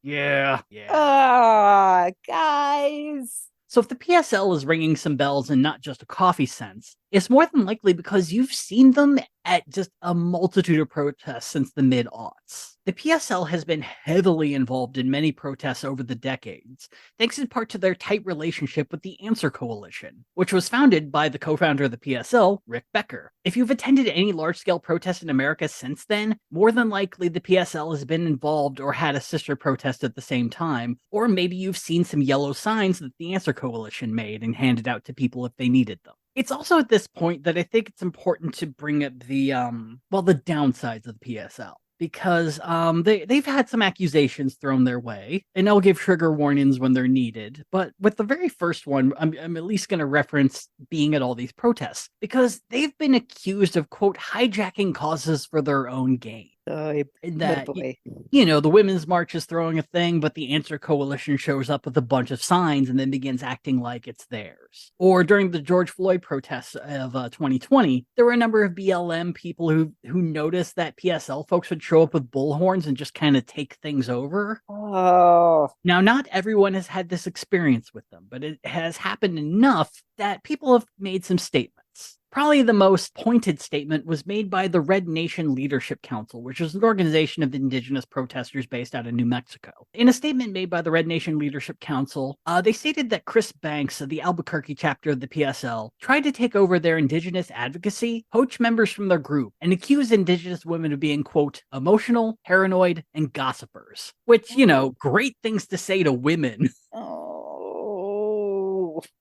Yeah. Ah, guys. So if the PSL is ringing some bells in not just a coffee sense, it's more than likely because you've seen them at just a multitude of protests since the mid-aughts. The PSL has been heavily involved in many protests over the decades, thanks in part to their tight relationship with the Answer Coalition, which was founded by the co-founder of the PSL, Rick Becker. If you've attended any large-scale protests in America since then, more than likely the PSL has been involved or had a sister protest at the same time, or maybe you've seen some yellow signs that the Answer Coalition made and handed out to people if they needed them. It's also at this point that I think it's important to bring up the the downsides of the PSL. Because they've had some accusations thrown their way, and I'll give trigger warnings when they're needed. But with the very first one, I'm at least going to reference being at all these protests, because they've been accused of, quote, hijacking causes for their own gain. Oh, That, boy. the Women's March is throwing a thing, but the Answer Coalition shows up with a bunch of signs and then begins acting like it's theirs. Or during the George Floyd protests of 2020, there were a number of BLM people who noticed that PSL folks would show up with bullhorns and just kind of take things over. Oh. Now, not everyone has had this experience with them, but it has happened enough that people have made some statements. Probably the most pointed statement was made by the Red Nation Leadership Council, which is an organization of indigenous protesters based out of New Mexico. In a statement made by the Red Nation Leadership Council, they stated that Chris Banks of the Albuquerque chapter of the PSL tried to take over their indigenous advocacy, poach members from their group, and accuse indigenous women of being, quote, emotional, paranoid, and gossipers. Which, great things to say to women. Oh.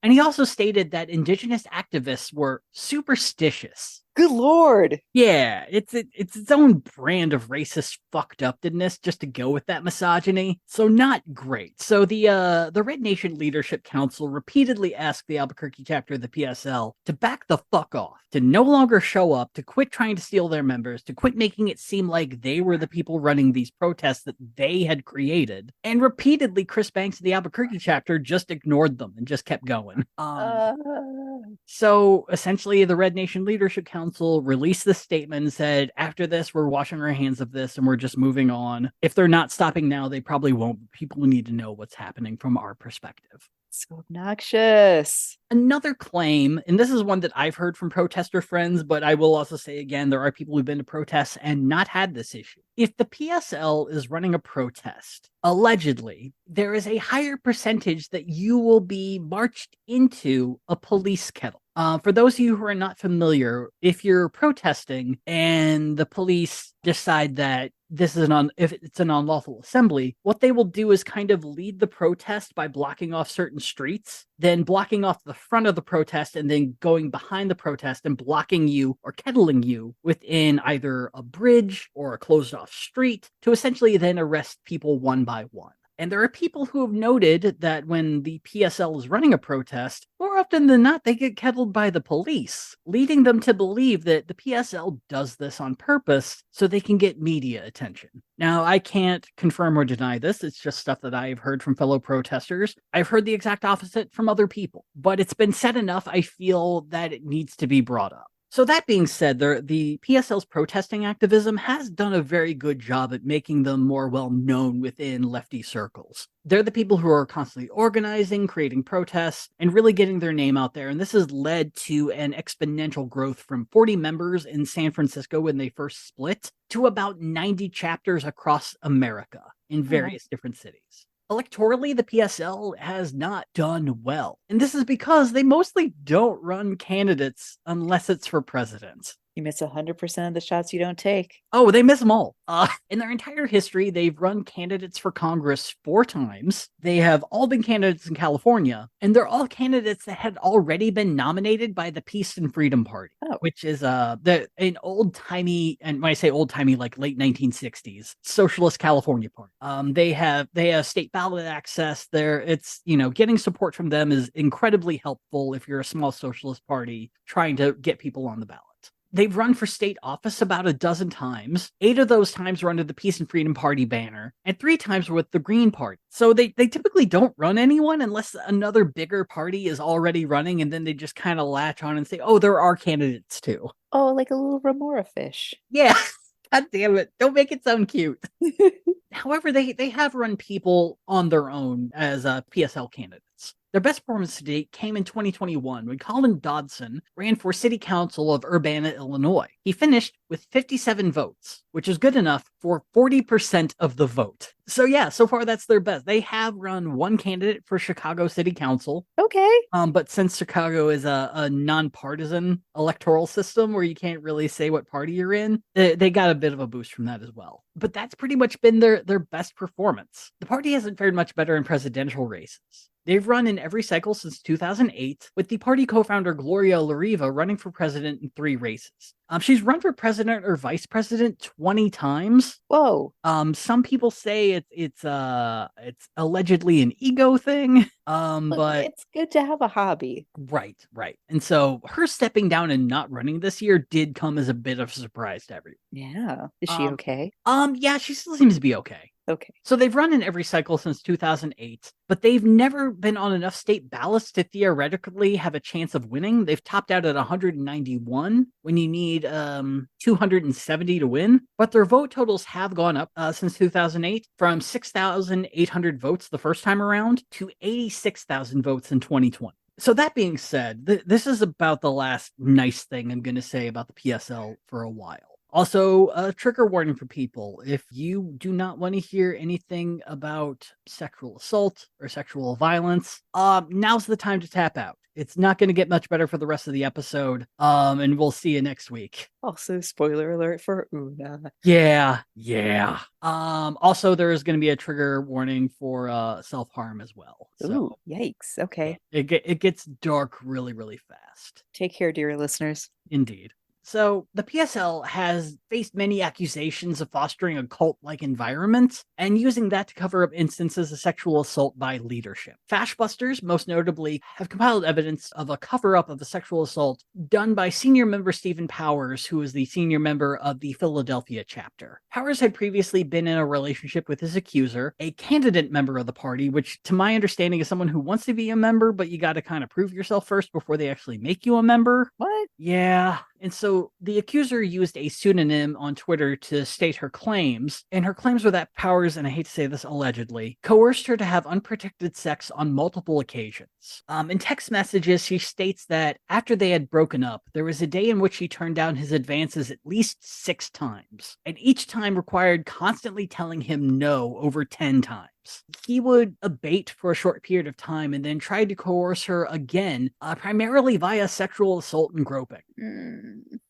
And he also stated that indigenous activists were superstitious. Good Lord. Yeah, it's its own brand of racist fucked upness just to go with that misogyny. So not great. So the Red Nation Leadership Council repeatedly asked the Albuquerque chapter of the PSL to back the fuck off, to no longer show up, to quit trying to steal their members, to quit making it seem like they were the people running these protests that they had created. And repeatedly, Chris Banks of the Albuquerque chapter just ignored them and just kept going. So essentially, the Red Nation Leadership Council released this statement and said, after this, we're washing our hands of this and we're just moving on. If they're not stopping now, they probably won't. People need to know what's happening from our perspective. So obnoxious. Another claim, and this is one that I've heard from protester friends, but I will also say again, there are people who've been to protests and not had this issue. If the PSL is running a protest, allegedly, there is a higher percentage that you will be marched into a police kettle. For those of you who are not familiar, if you're protesting and the police decide that if it's an unlawful assembly, what they will do is kind of lead the protest by blocking off certain streets, then blocking off the front of the protest, and then going behind the protest and blocking you or kettling you within either a bridge or a closed off street to essentially then arrest people one by one. And there are people who have noted that when the PSL is running a protest, more often than not, they get kettled by the police, leading them to believe that the PSL does this on purpose so they can get media attention. Now, I can't confirm or deny this. It's just stuff that I've heard from fellow protesters. I've heard the exact opposite from other people, but it's been said enough, I feel that it needs to be brought up. So that being said, the PSL's protesting activism has done a very good job at making them more well-known within lefty circles. They're the people who are constantly organizing, creating protests, and really getting their name out there. And this has led to an exponential growth from 40 members in San Francisco when they first split to about 90 chapters across America in various different cities. Electorally, the PSL has not done well. And this is because they mostly don't run candidates unless it's for president. You miss 100% of the shots you don't take. Oh, they miss them all. In their entire history, they've run candidates for Congress 4 times. They have all been candidates in California, and they're all candidates that had already been nominated by the Peace and Freedom Party, which is an old-timey, and when I say old-timey, like late 1960s, Socialist California Party. They have state ballot access there. It's, getting support from them is incredibly helpful if you're a small socialist party trying to get people on the ballot. They've run for state office about a dozen times. 8 of those times were under the Peace and Freedom Party banner, and 3 times were with the Green Party. So they typically don't run anyone unless another bigger party is already running, and then they just kind of latch on and say, oh, there are candidates too. Oh, like a little remora fish. Yeah. God damn it. Don't make it sound cute. However, they have run people on their own as PSL candidates. Their best performance to date came in 2021 when Colin Dodson ran for City Council of Urbana, Illinois. He finished with 57 votes, which is good enough for 40% of the vote. So yeah, so far that's their best. They have run one candidate for Chicago City Council. Okay. But since Chicago is a nonpartisan electoral system where you can't really say what party you're in, they got a bit of a boost from that as well. But that's pretty much been their best performance. The party hasn't fared much better in presidential races. They've run in every cycle since 2008, with the party co-founder Gloria Lariva running for president in 3 races. She's run for president or vice president 20 times. Whoa. Some people say it's allegedly an ego thing. Look, But it's good to have a hobby. right. And so her stepping down and not running this year did come as a bit of a surprise to everyone. Yeah. Is she okay? Yeah, she still seems to be okay. Okay. So they've run in every cycle since 2008, but they've never been on enough state ballots to theoretically have a chance of winning. They've topped out at 191 when you need 270 to win, but their vote totals have gone up since 2008 from 6,800 votes the first time around to 86,000 votes in 2020. So that being said, this is about the last nice thing I'm going to say about the PSL for a while. Also, a trigger warning for people. If you do not want to hear anything about sexual assault or sexual violence, now's the time to tap out. It's not going to get much better for the rest of the episode, and we'll see you next week. Also, spoiler alert for Una. Yeah. Also, there is going to be a trigger warning for self-harm as well. So, Ooh, yikes. Okay. it gets dark really, really fast. Take care, dear listeners. Indeed. So the PSL has faced many accusations of fostering a cult-like environment and using that to cover up instances of sexual assault by leadership. Fashbusters, most notably, have compiled evidence of a cover-up of a sexual assault done by senior member Stephen Powers, who is the senior member of the Philadelphia chapter. Powers had previously been in a relationship with his accuser, a candidate member of the party, which to my understanding is someone who wants to be a member, but you got to kind of prove yourself first before they actually make you a member. What? Yeah. And so the accuser used a pseudonym on Twitter to state her claims, and her claims were that Powers, and I hate to say this allegedly, coerced her to have unprotected sex on multiple occasions. In text messages, she states that after they had broken up, there was a day in which he turned down his advances at least 6 times, and each time required constantly telling him no over 10 times. He would abate for a short period of time and then tried to coerce her again, primarily via sexual assault and groping.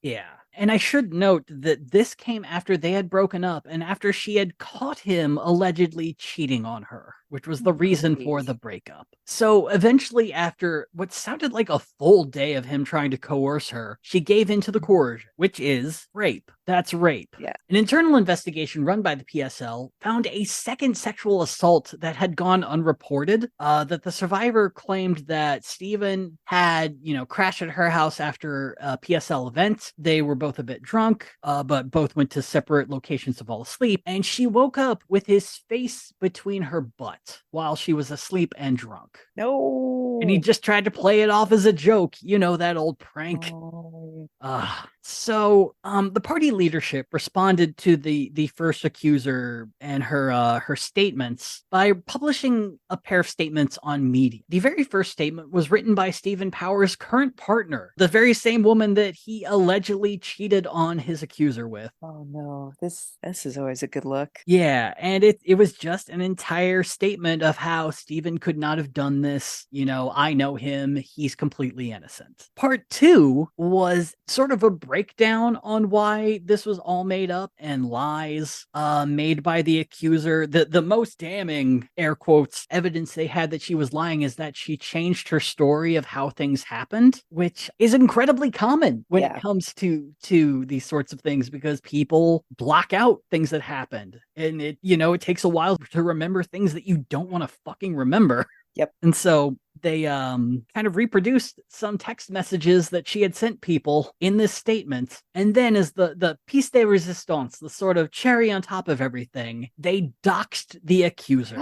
Yeah. And I should note that this came after they had broken up and after she had caught him allegedly cheating on her, which was the reason for the breakup. So eventually, after what sounded like a full day of him trying to coerce her, she gave in to the coercion, which is rape. That's rape. Yeah. An internal investigation run by the PSL found a second sexual assault that had gone unreported, that the survivor claimed that Stephen had, crashed at her house after a PSL event. They were both a bit drunk, but both went to separate locations to fall asleep. And she woke up with his face between her butt while she was asleep and drunk. No. And he just tried to play it off as a joke. That old prank. Oh. So the party leadership responded to the first accuser and her statements by publishing a pair of statements on Medium. The very first statement was written by Stephen Powers' current partner, the very same woman that he allegedly cheated on his accuser with. Oh no, this is always a good look. Yeah, and it was just an entire statement of how Stephen could not have done this. I know him. He's completely innocent. Part 2 was sort of a breakdown on why this was all made up and lies made by the accuser. The most damning, air quotes, evidence they had that she was lying is that she changed her story of how things happened, which is incredibly common when it comes to these sorts of things, because people block out things that happened. And it takes a while to remember things that you don't want to fucking remember. Yep. And so they kind of reproduced some text messages that she had sent people in this statement. And then as the piece de resistance, the sort of cherry on top of everything, they doxed the accuser.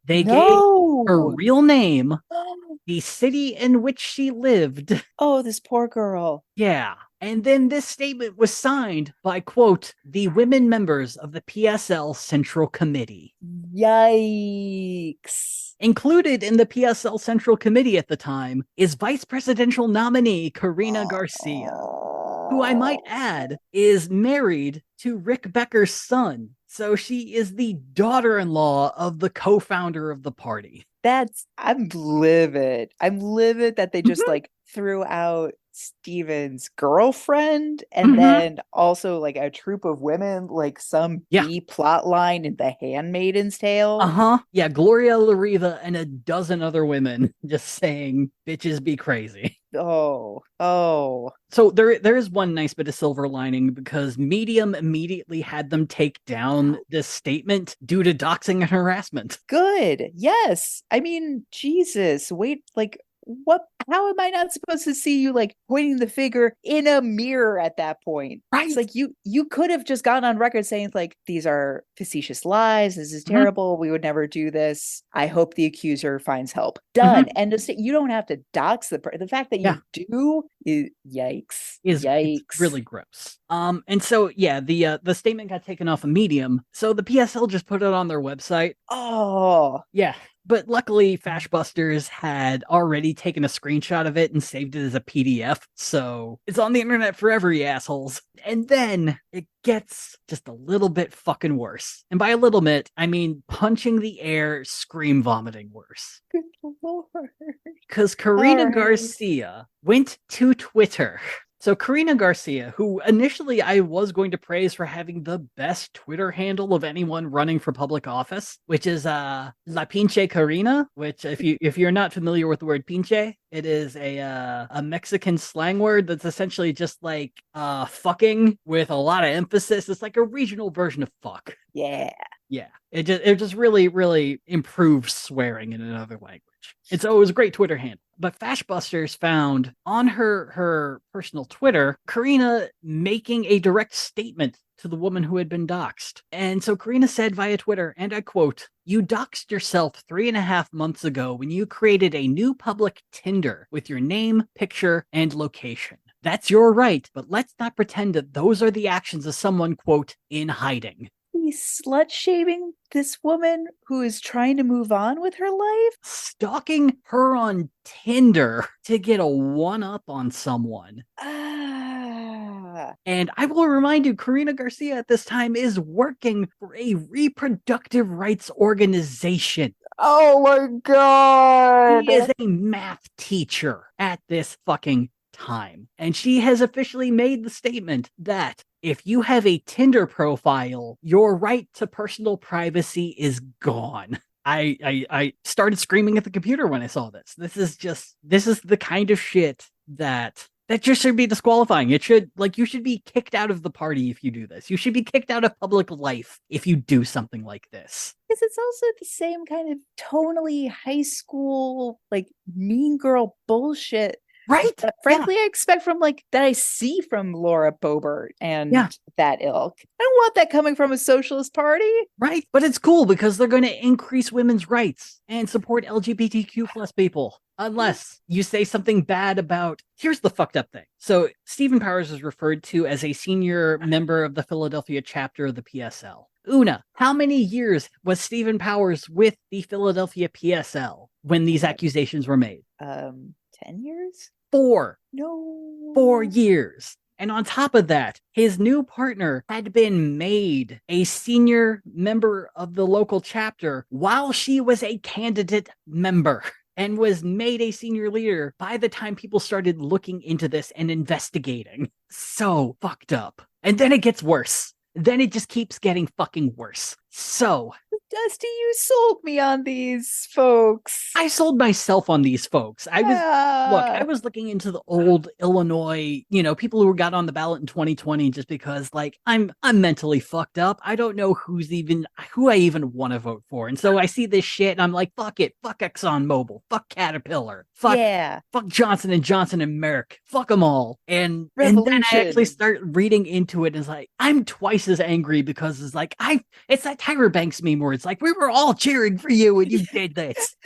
They gave her real name, the city in which she lived. Oh, this poor girl. Yeah. And then this statement was signed by, quote, the women members of the PSL Central Committee. Yikes. Included in the PSL Central Committee at the time is vice presidential nominee Karina Garcia, who I might add is married to Rick Becker's son, So she is the daughter-in-law of the co-founder of the party. I'm livid. I'm livid that they just like threw out Steven's girlfriend and then also like a troop of women, like some B plot line in The Handmaid's Tale. Yeah, Gloria Lariva and a dozen other women just saying bitches be crazy. Oh. So there is one nice bit of silver lining because Medium immediately had them take down this statement due to doxing and harassment. Good. Yes. I mean, Jesus, wait, like what, how am I not supposed to see you like pointing the finger in a mirror at that point? Right. It's like you could have just gone on record saying like these are facetious lies, this is terrible, we would never do this, I hope the accuser finds help. Done. And just you don't have to dox the fact that you do is yikes. It's really gross. And so yeah, the statement got taken off of Medium, so the PSL just put it on their website. Oh yeah. But luckily, Fashbusters had already taken a screenshot of it and saved it as a PDF, so it's on the internet forever, you assholes. And then it gets just a little bit fucking worse. And by a little bit, I mean punching the air, scream vomiting worse. Good Lord. Because Karina Garcia went to Twitter. So Karina Garcia, who initially I was going to praise for having the best Twitter handle of anyone running for public office, which is La Pinche Karina, which if you're not familiar with the word pinche, it is a Mexican slang word that's essentially just like fucking with a lot of emphasis. It's like a regional version of fuck. Yeah. It just really, really improves swearing in another language. And so it was a great Twitter handle. But Fashbusters found on her personal Twitter, Karina making a direct statement to the woman who had been doxxed. And so Karina said via Twitter, and I quote, "You doxed yourself 3.5 months ago when you created a new public Tinder with your name, picture, and location. That's your right, but let's not pretend that those are the actions of someone, quote, in hiding." He's slut shaming this woman who is trying to move on with her life, stalking her on Tinder to get a one-up on someone. And I will remind you, Karina Garcia at this time is working for a reproductive rights organization. Oh my God. She is a math teacher at this fucking time. And she has officially made the statement that if you have a Tinder profile, your right to personal privacy is gone. I started screaming at the computer when I saw this. This is the kind of shit that just should be disqualifying. You should be kicked out of the party if you do this. You should be kicked out of public life if you do something like this. Because it's also the same kind of tonally high school, like mean girl bullshit. Right. Frankly, I expect from that I see from Laura Boebert and that ilk. I don't want that coming from a socialist party. Right. But it's cool because they're going to increase women's rights and support LGBTQ plus people. Unless you say something bad about, here's the fucked up thing. So Stephen Powers is referred to as a senior member of the Philadelphia chapter of the PSL. Una, how many years was Stephen Powers with the Philadelphia PSL when these accusations were made? 10 years? 4. No. 4 years. And on top of that, his new partner had been made a senior member of the local chapter while she was a candidate member and was made a senior leader by the time people started looking into this and investigating. So fucked up. And then it gets worse. Then it just keeps getting fucking worse. So, Dusty, you sold me on these folks. I sold myself on these folks. I was looking into the old Illinois, people who got on the ballot in 2020 just because I'm mentally fucked up. I don't know who I even want to vote for. And so I see this shit and I'm like, fuck it. Fuck ExxonMobil. Fuck Caterpillar. Fuck Johnson & Johnson and Merck. Fuck them all. And then I actually start reading into it and it's like, I'm twice as angry because it's like, it's that Tyra Banks meme where it's like, we were all cheering for you when you did this.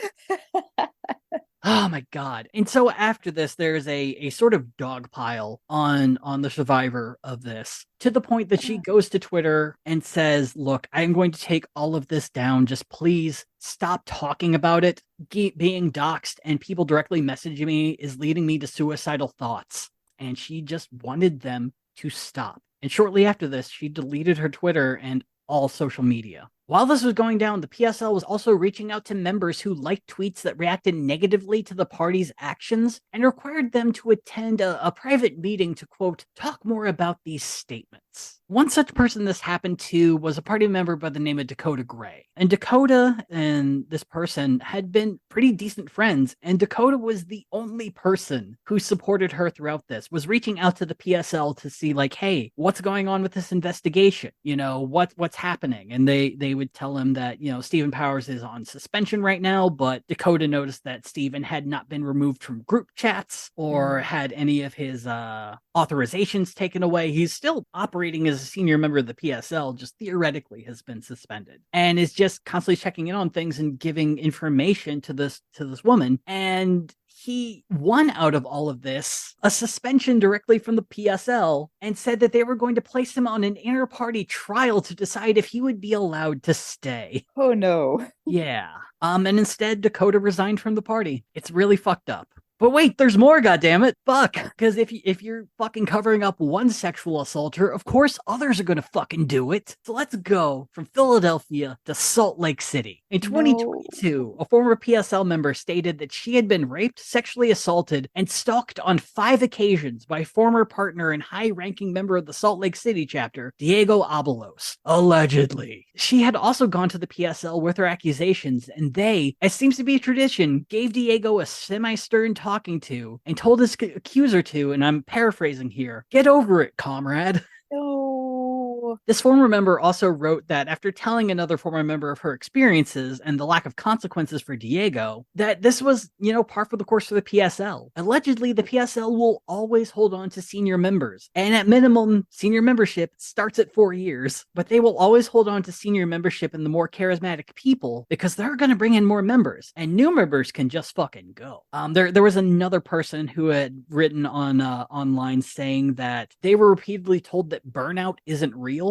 Oh my God. And so after this, there's a sort of dog pile on the survivor of this, to the point that she goes to Twitter and says, look, I'm going to take all of this down. Just please stop talking about it. Being doxxed and people directly messaging me is leading me to suicidal thoughts. And she just wanted them to stop. And shortly after this, she deleted her Twitter and all social media. While this was going down, the PSL was also reaching out to members who liked tweets that reacted negatively to the party's actions and required them to attend a private meeting to, quote, talk more about these statements. One such person this happened to was a party member by the name of Dakota Gray. And Dakota and this person had been pretty decent friends, and Dakota was the only person who supported her throughout this, was reaching out to the PSL to see, like, hey, what's going on with this investigation? You know, what's happening? And they would tell him that, you know, Stephen Powers is on suspension right now, but Dakota noticed that Stephen had not been removed from group chats or had any of his authorizations taken away. He's still operating as a senior member of the PSL, just theoretically has been suspended, and is just constantly checking in on things and giving information to this woman. And he won out of all of this a suspension directly from the PSL and said that they were going to place him on an inter-party trial to decide if he would be allowed to stay. Oh no. Yeah. And instead Dakota resigned from the party. It's really fucked up. But wait, there's more, goddammit. Fuck. Because if you're fucking covering up one sexual assaulter, of course others are gonna fucking do it. So let's go from Philadelphia to Salt Lake City. In 2022, a former PSL member stated that she had been raped, sexually assaulted, and stalked on 5 occasions by former partner and high-ranking member of the Salt Lake City chapter, Diego Abalos. Allegedly. She had also gone to the PSL with her accusations, and they, as seems to be a tradition, gave Diego a semi-stern talking to and told his accuser to, and I'm paraphrasing here, get over it, comrade. No. This former member also wrote that after telling another former member of her experiences and the lack of consequences for Diego, that this was, you know, par for the course for the PSL. Allegedly, the PSL will always hold on to senior members, and at minimum, senior membership starts at 4 years, but they will always hold on to senior membership in the more charismatic people because they're going to bring in more members, and new members can just fucking go. There was another person who had written on online saying that they were repeatedly told that burnout isn't real.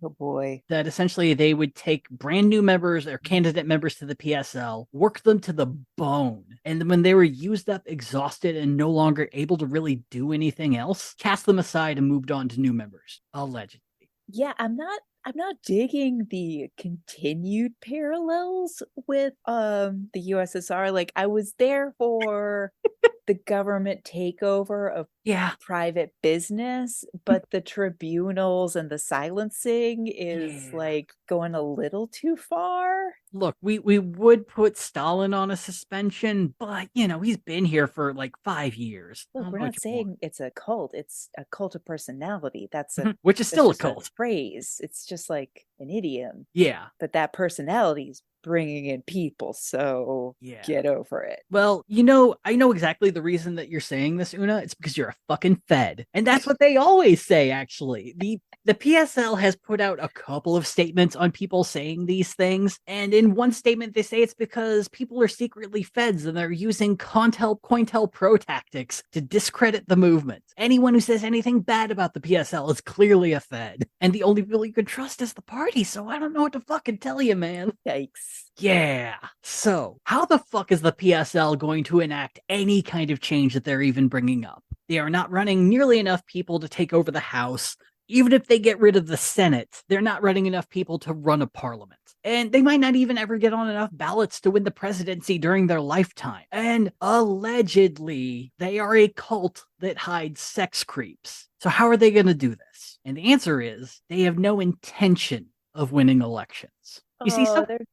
Oh boy. That essentially they would take brand new members or candidate members to the PSL, work them to the bone, and then when they were used up, exhausted, and no longer able to really do anything else, cast them aside and moved on to new members. Allegedly. Yeah, I'm not digging the continued parallels with the USSR. Like, I was there for the government takeover of private business, but the tribunals and the silencing is like going a little too far. Look, we would put Stalin on a suspension, but you know, he's been here for like 5 years. Look, we're not saying it's a cult. It's a cult of personality. That's a which is still a cult phrase. It's just like an idiom. Yeah. But that personality is bringing in people, so get over it. Well, you know, I know exactly the reason that you're saying this, Una. It's because you're a fucking Fed. And that's what they always say, actually. The PSL has put out a couple of statements on people saying these things, and in one statement they say it's because people are secretly Feds and they're using COINTELPRO tactics to discredit the movement. Anyone who says anything bad about the PSL is clearly a Fed, and the only people you can trust is the party, so I don't know what to fucking tell you, man. Yikes. Yeah. So, how the fuck is the PSL going to enact any kind of change that they're even bringing up? They are not running nearly enough people to take over the House. Even if they get rid of the Senate, they're not running enough people to run a parliament. And they might not even ever get on enough ballots to win the presidency during their lifetime. And allegedly, they are a cult that hides sex creeps. So how are they going to do this? And the answer is, they have no intention of winning elections. You see,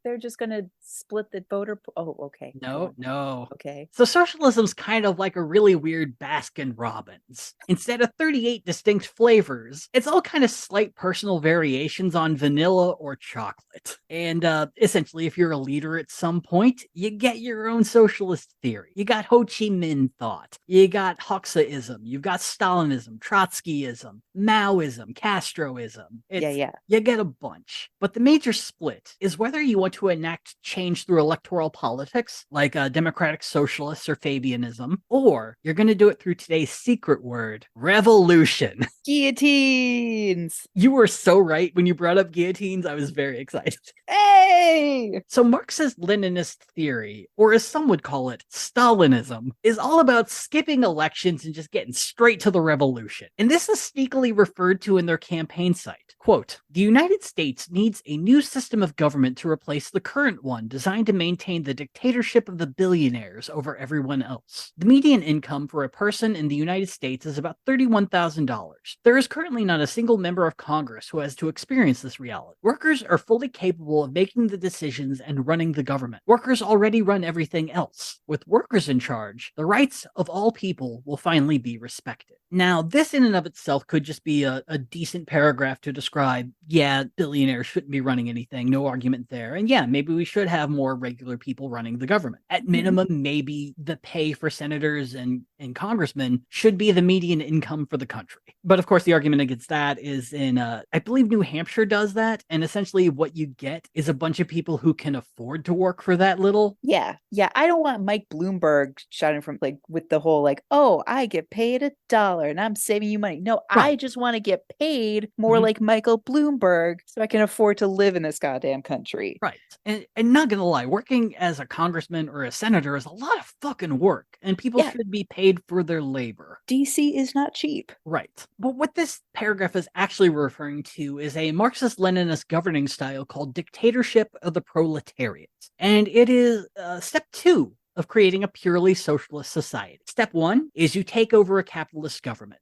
they're just gonna split the voter. Okay. No. Okay. So socialism's kind of like a really weird Baskin Robbins. Instead of 38 distinct flavors, it's all kind of slight personal variations on vanilla or chocolate. And essentially, if you're a leader at some point, you get your own socialist theory. You got Ho Chi Minh thought. You got Hoxhaism. You've got Stalinism, Trotskyism, Maoism, Castroism. You get a bunch. But the major split is whether you want to enact change through electoral politics, like democratic socialists or Fabianism, or you're going to do it through today's secret word, revolution. Guillotines. You were so right when you brought up guillotines. I was very excited. Hey! So Marxist-Leninist theory, or as some would call it, Stalinism, is all about skipping elections and just getting straight to the revolution. And this is sneakily referred to in their campaign site. Quote, "The United States needs a new system of government to replace the current one designed to maintain the dictatorship of the billionaires over everyone else. The median income for a person in the United States is about $31,000. There is currently not a single member of Congress who has to experience this reality. Workers are fully capable of making the decisions and running the government. Workers already run everything else. With workers in charge, the rights of all people will finally be respected." Now, this in and of itself could just be a decent paragraph to describe, yeah, billionaires shouldn't be running anything, no argument there. And yeah, maybe we should have more regular people running the government. At minimum, maybe the pay for senators and congressmen should be the median income for the country. But of course, the argument against that is I believe New Hampshire does that. And essentially what you get is a bunch of people who can afford to work for that little. Yeah. I don't want Mike Bloomberg shouting from like with the whole like, oh, I get paid $1 and I'm saving you money. No, Right. I just want to get paid more like Michael Bloomberg so I can afford to live in this goddamn country. Right. And not gonna lie, working as a congressman or a senator is a lot of fucking work, and people should be paid for their labor. DC is not cheap. Right. But what this paragraph is actually referring to is a Marxist-Leninist governing style called dictatorship of the proletariat. And it is step 2 of creating a purely socialist society. Step 1 is you take over a capitalist government.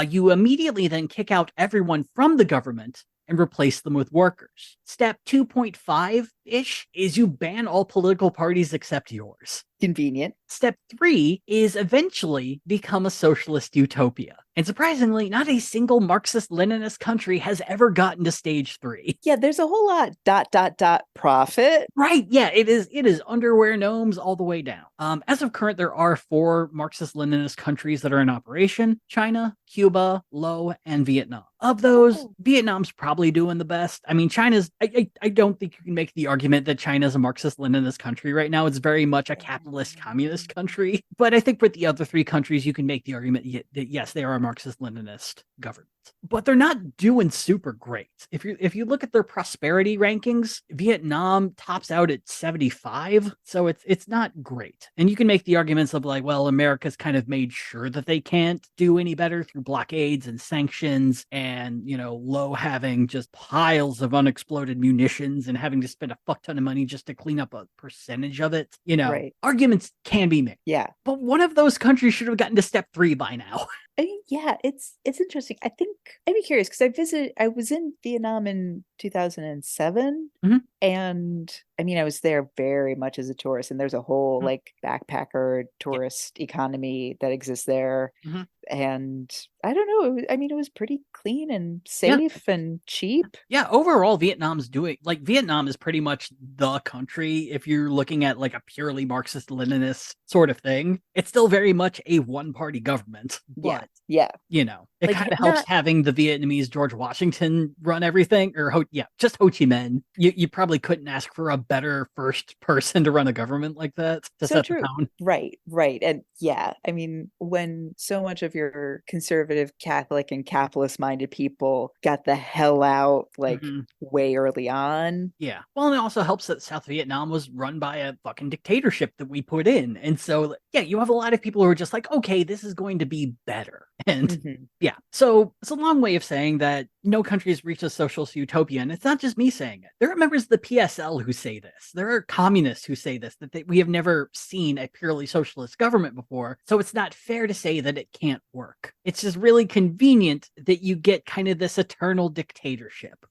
You immediately then kick out everyone from the government and replace them with workers. Step 2.5-ish is you ban all political parties except yours. Convenient. Step 3 is eventually become a socialist utopia. And surprisingly, not a single Marxist-Leninist country has ever gotten to stage 3. Yeah, there's a whole lot ... profit. Right, yeah, it is underwear gnomes all the way down. As of current, there are 4 Marxist-Leninist countries that are in operation: China, Cuba, Laos, and Vietnam. Of those, Vietnam's probably doing the best. I mean, China's, I don't think you can make the argument that China's a Marxist-Leninist country right now. It's very much a capitalist communist country. But I think with the other 3 countries, you can make the argument that yes, they are a Marxist-Leninist government. But they're not doing super great. If you look at their prosperity rankings, Vietnam tops out at 75, so it's not great. And you can make the arguments of like, well, America's kind of made sure that they can't do any better through blockades and sanctions, and Low having just piles of unexploded munitions and having to spend a fuck ton of money just to clean up a percentage of it. Right. Arguments can be made. Yeah. But one of those countries should have gotten to step 3 by now. I mean, yeah, it's interesting. I think I'd be curious because I was in Vietnam in 2007, and I mean, I was there very much as a tourist, and there's a whole like backpacker tourist economy that exists there. And I don't know, it was pretty clean and safe and cheap. Yeah, overall, Vietnam is pretty much the country. If you're looking at like a purely Marxist-Leninist sort of thing, it's still very much a one-party government. But, it Like, kind of helps having the Vietnamese George Washington run everything, or just Ho Chi Minh. You probably couldn't ask for a better first person to run a government like that to set the tone. Right. And yeah, I mean, when so much of your conservative Catholic and capitalist-minded people got the hell out like way early on. Yeah. Well, and it also helps that South Vietnam was run by a fucking dictatorship that we put in. And so, yeah, you have a lot of people who are just like, okay, this is going to be better. And yeah, so it's a long way of saying that no country has reached a socialist utopia. And it's not just me saying it. There are members of the PSL who say this. There are communists who say this, that we have never seen a purely socialist government before. So it's not fair to say that it can't work. It's just really convenient that you get kind of this eternal dictatorship.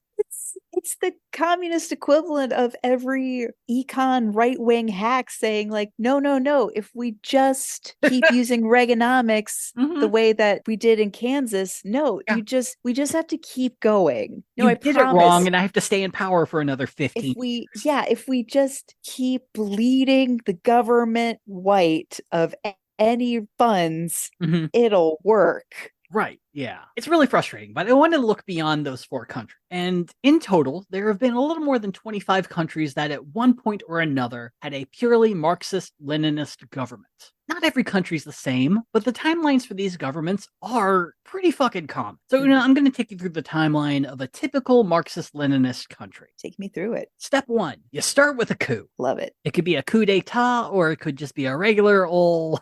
It's the communist equivalent of every econ right-wing hack saying like, no, if we just keep using Reaganomics the way that we did in Kansas, we just have to keep going. No, I did it wrong and I have to stay in power for another 15 years. If we just keep bleeding the government white of any funds, it'll work. Right. Yeah. It's really frustrating, but I wanted to look beyond those 4 countries. And in total, there have been a little more than 25 countries that at one point or another had a purely Marxist Leninist government. Not every country's the same, but the timelines for these governments are pretty fucking common. So, I'm going to take you through the timeline of a typical Marxist Leninist country. Take me through it. Step 1, you start with a coup. Love it. It could be a coup d'etat, or it could just be a regular old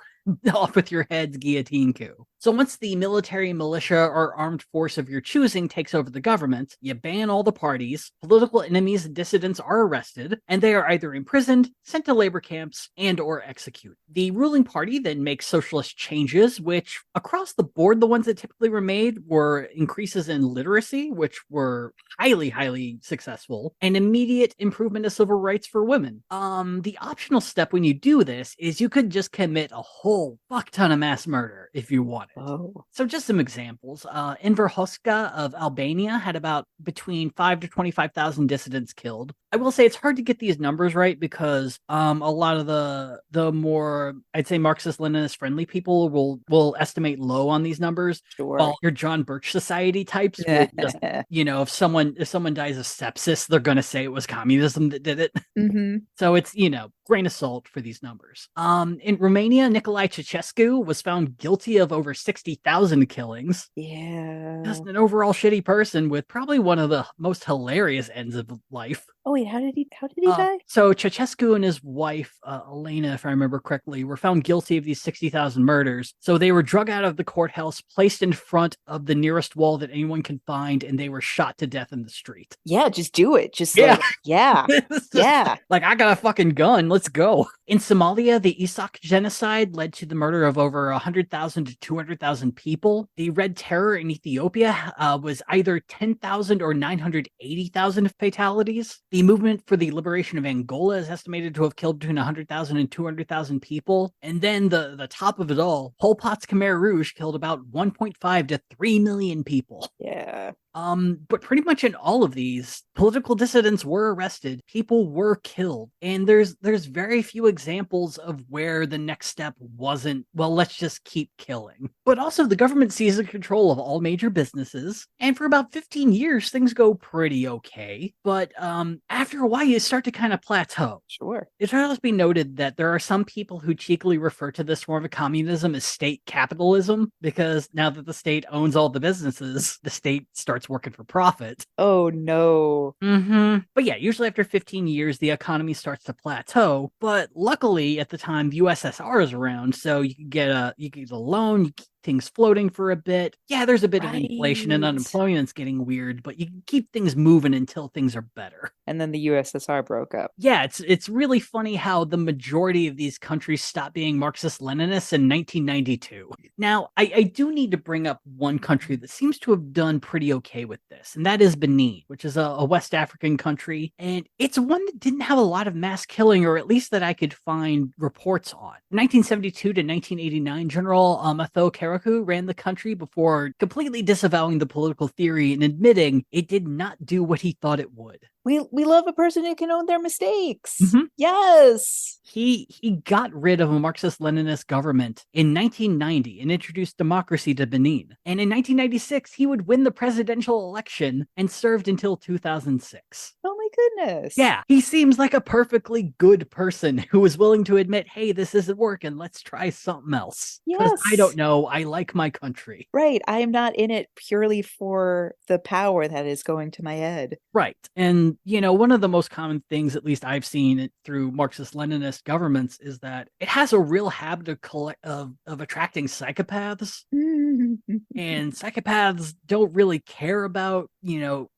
off with your heads guillotine coup. So once the military, militia, or armed force of your choosing takes over the government, you ban all the parties, political enemies and dissidents are arrested, and they are either imprisoned, sent to labor camps, and or executed. The ruling party then makes socialist changes, which across the board, the ones that typically were made were increases in literacy, which were highly, highly successful, and immediate improvement of civil rights for women. The optional step when you do this is you could just commit a whole fuck ton of mass murder if you want. Oh. So just some examples. Enver Hoxha of Albania had about between 5 to 25,000 dissidents killed. I will say it's hard to get these numbers right because a lot of the more, I'd say, Marxist-Leninist friendly people will estimate low on these numbers. Sure. While your John Birch Society types will just, if someone dies of sepsis, they're going to say it was communism that did it. Mm-hmm. So it's, grain of salt for these numbers. In Romania, Nicolae Ceausescu was found guilty of over 60,000 killings. Yeah. Just an overall shitty person with probably one of the most hilarious ends of life. Oh wait, how did he die? So Ceausescu and his wife, Elena, if I remember correctly, were found guilty of these 60,000 murders. So they were drug out of the courthouse, placed in front of the nearest wall that anyone can find, and they were shot to death in the street. Yeah, just do it. Just yeah. Like, I got a fucking gun. Let's go. In Somalia, the Isak genocide led to the murder of over 100,000 to 200,000 people. The Red Terror in Ethiopia was either 10,000 or 980,000 fatalities. The movement for the liberation of Angola is estimated to have killed between 100,000 and 200,000 people. And then the top of it all, Pol Pot's Khmer Rouge killed about 1.5 to 3 million people. Yeah. But pretty much in all of these, political dissidents were arrested, people were killed, and there's very few examples of where the next step wasn't, well, let's just keep killing. But also the government seizes control of all major businesses, and for about 15 years, things go pretty okay. But after a while, you start to kind of plateau. Sure. It should also be noted that there are some people who cheekily refer to this form of communism as state capitalism, because now that the state owns all the businesses, the state starts working for profit. Oh no. But yeah, usually after 15 years, the economy starts to plateau. But luckily, at the time, the USSR is around, so you can get a loan, you keep things floating for a bit. Yeah, there's a bit of inflation and unemployment's getting weird, but you can keep things moving until things are better. And then the USSR broke up. Yeah, it's really funny how the majority of these countries stopped being Marxist-Leninists in 1992. Now, I do need to bring up one country that seems to have done pretty okay with this, and that is Benin, which is a West African country, and it's one that didn't have a lot of mass killing, or at least that I could find reports on. 1972 to 1989, General Matho Karakou ran the country before completely disavowing the political theory and admitting it did not do what he thought it would. We love a person who can own their mistakes. Mm-hmm. Yes. He got rid of a Marxist-Leninist government in 1990 and introduced democracy to Benin. And in 1996, he would win the presidential election and served until 2006. Oh my goodness. Yeah, he seems like a perfectly good person who is willing to admit, hey, this isn't working. Let's try something else. Yes. I don't know. I like my country. Right. I am not in it purely for the power that is going to my head. Right. And one of the most common things, at least I've seen it through Marxist-Leninist governments, is that it has a real habit of attracting psychopaths. And psychopaths don't really care about,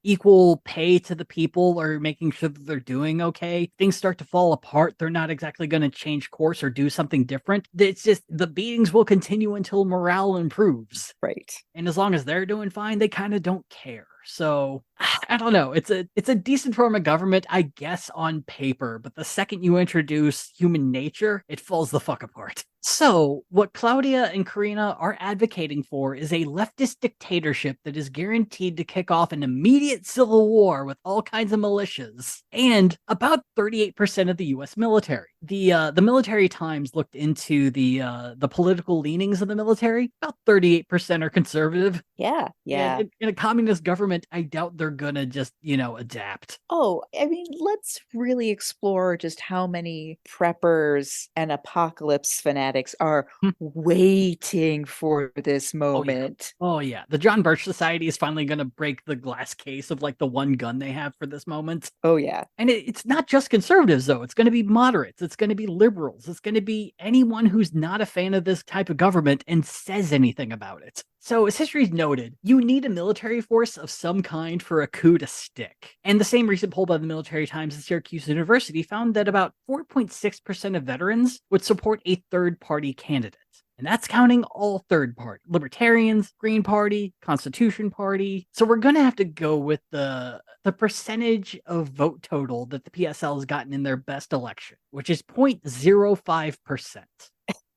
equal pay to the people or making sure that they're doing okay. Things start to fall apart. They're not exactly going to change course or do something different. It's just the beatings will continue until morale improves. Right. And as long as they're doing fine, they kind of don't care. So I don't know. It's a decent form of government, I guess, on paper. But the second you introduce human nature, it falls the fuck apart. So what Claudia and Karina are advocating for is a leftist dictatorship that is guaranteed to kick off an immediate civil war with all kinds of militias and about 38% of the US military. The Military Times looked into the political leanings of the military. About 38% are conservative. Yeah. And in a communist government, I doubt they're gonna just, adapt. Oh, I mean, let's really explore just how many preppers and apocalypse fanatics are waiting for this moment. Oh yeah. The John Birch Society is finally gonna break the glass case of like the one gun they have for this moment. Oh yeah. And it's not just conservatives, though. It's going to be moderates. It's going to be liberals. It's going to be anyone who's not a fan of this type of government and says anything about it. So, as history's noted, you need a military force of some kind for a coup to stick. And the same recent poll by the Military Times at Syracuse University found that about 4.6% of veterans would support a third-party candidate. And that's counting all third party, libertarians, Green Party, Constitution Party. So we're going to have to go with the percentage of vote total that the PSL has gotten in their best election, which is 0.05%.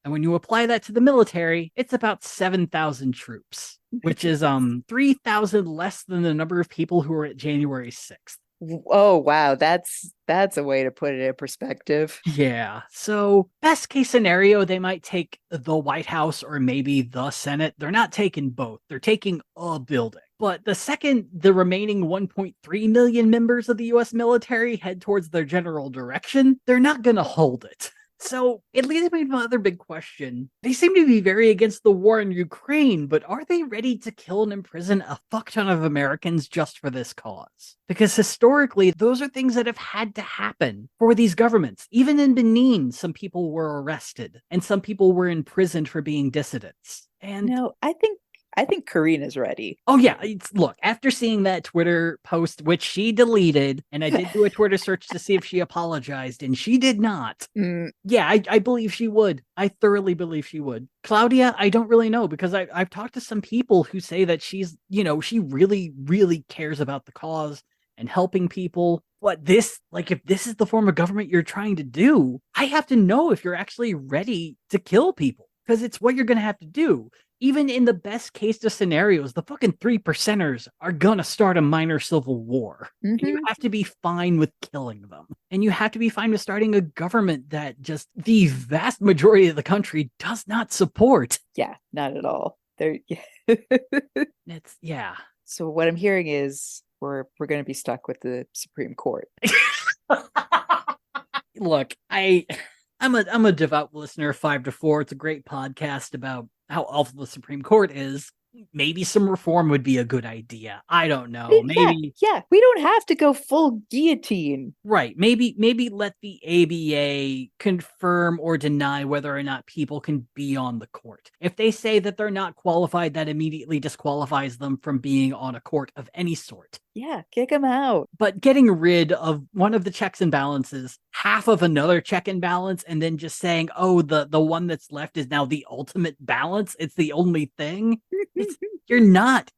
And when you apply that to the military, it's about 7,000 troops, which is 3,000 less than the number of people who were at January 6th. Oh wow, that's a way to put it in perspective. Yeah. So best case scenario, they might take the White House or maybe the Senate. They're not taking both. They're taking a building. But the second the remaining 1.3 million members of the US military head towards their general direction, they're not going to hold it. So it leads me to another big question. They seem to be very against the war in Ukraine, but are they ready to kill and imprison a fuck ton of Americans just for this cause? Because historically, those are things that have had to happen for these governments. Even in Benin, some people were arrested and some people were imprisoned for being dissidents. And no, I think Karina's ready. Oh yeah, look, after seeing that Twitter post, which she deleted, and I did do a Twitter search to see if she apologized, and she did not. Yeah, I believe she would. I thoroughly believe she would. Claudia, I don't really know, because I've talked to some people who say that she's, she really, really cares about the cause and helping people. But this, if this is the form of government you're trying to do, I have to know if you're actually ready to kill people, because it's what you're going to have to do. Even in the best case of scenarios, the fucking 3%ers are gonna start a minor civil war. And you have to be fine with killing them. And you have to be fine with starting a government that just the vast majority of the country does not support. Yeah, not at all. Yeah. So what I'm hearing is we're going to be stuck with the Supreme Court. Look, I'm a devout listener of 5 to 4. It's a great podcast about how awful the Supreme Court is. Maybe some reform would be a good idea. I don't know. Maybe we don't have to go full guillotine. Right. Maybe let the ABA confirm or deny whether or not people can be on the court. If they say that they're not qualified, that immediately disqualifies them from being on a court of any sort. Yeah, kick them out. But getting rid of one of the checks and balances, half of another check and balance, and then just saying, oh, the one that's left is now the ultimate balance. It's the only thing. You're not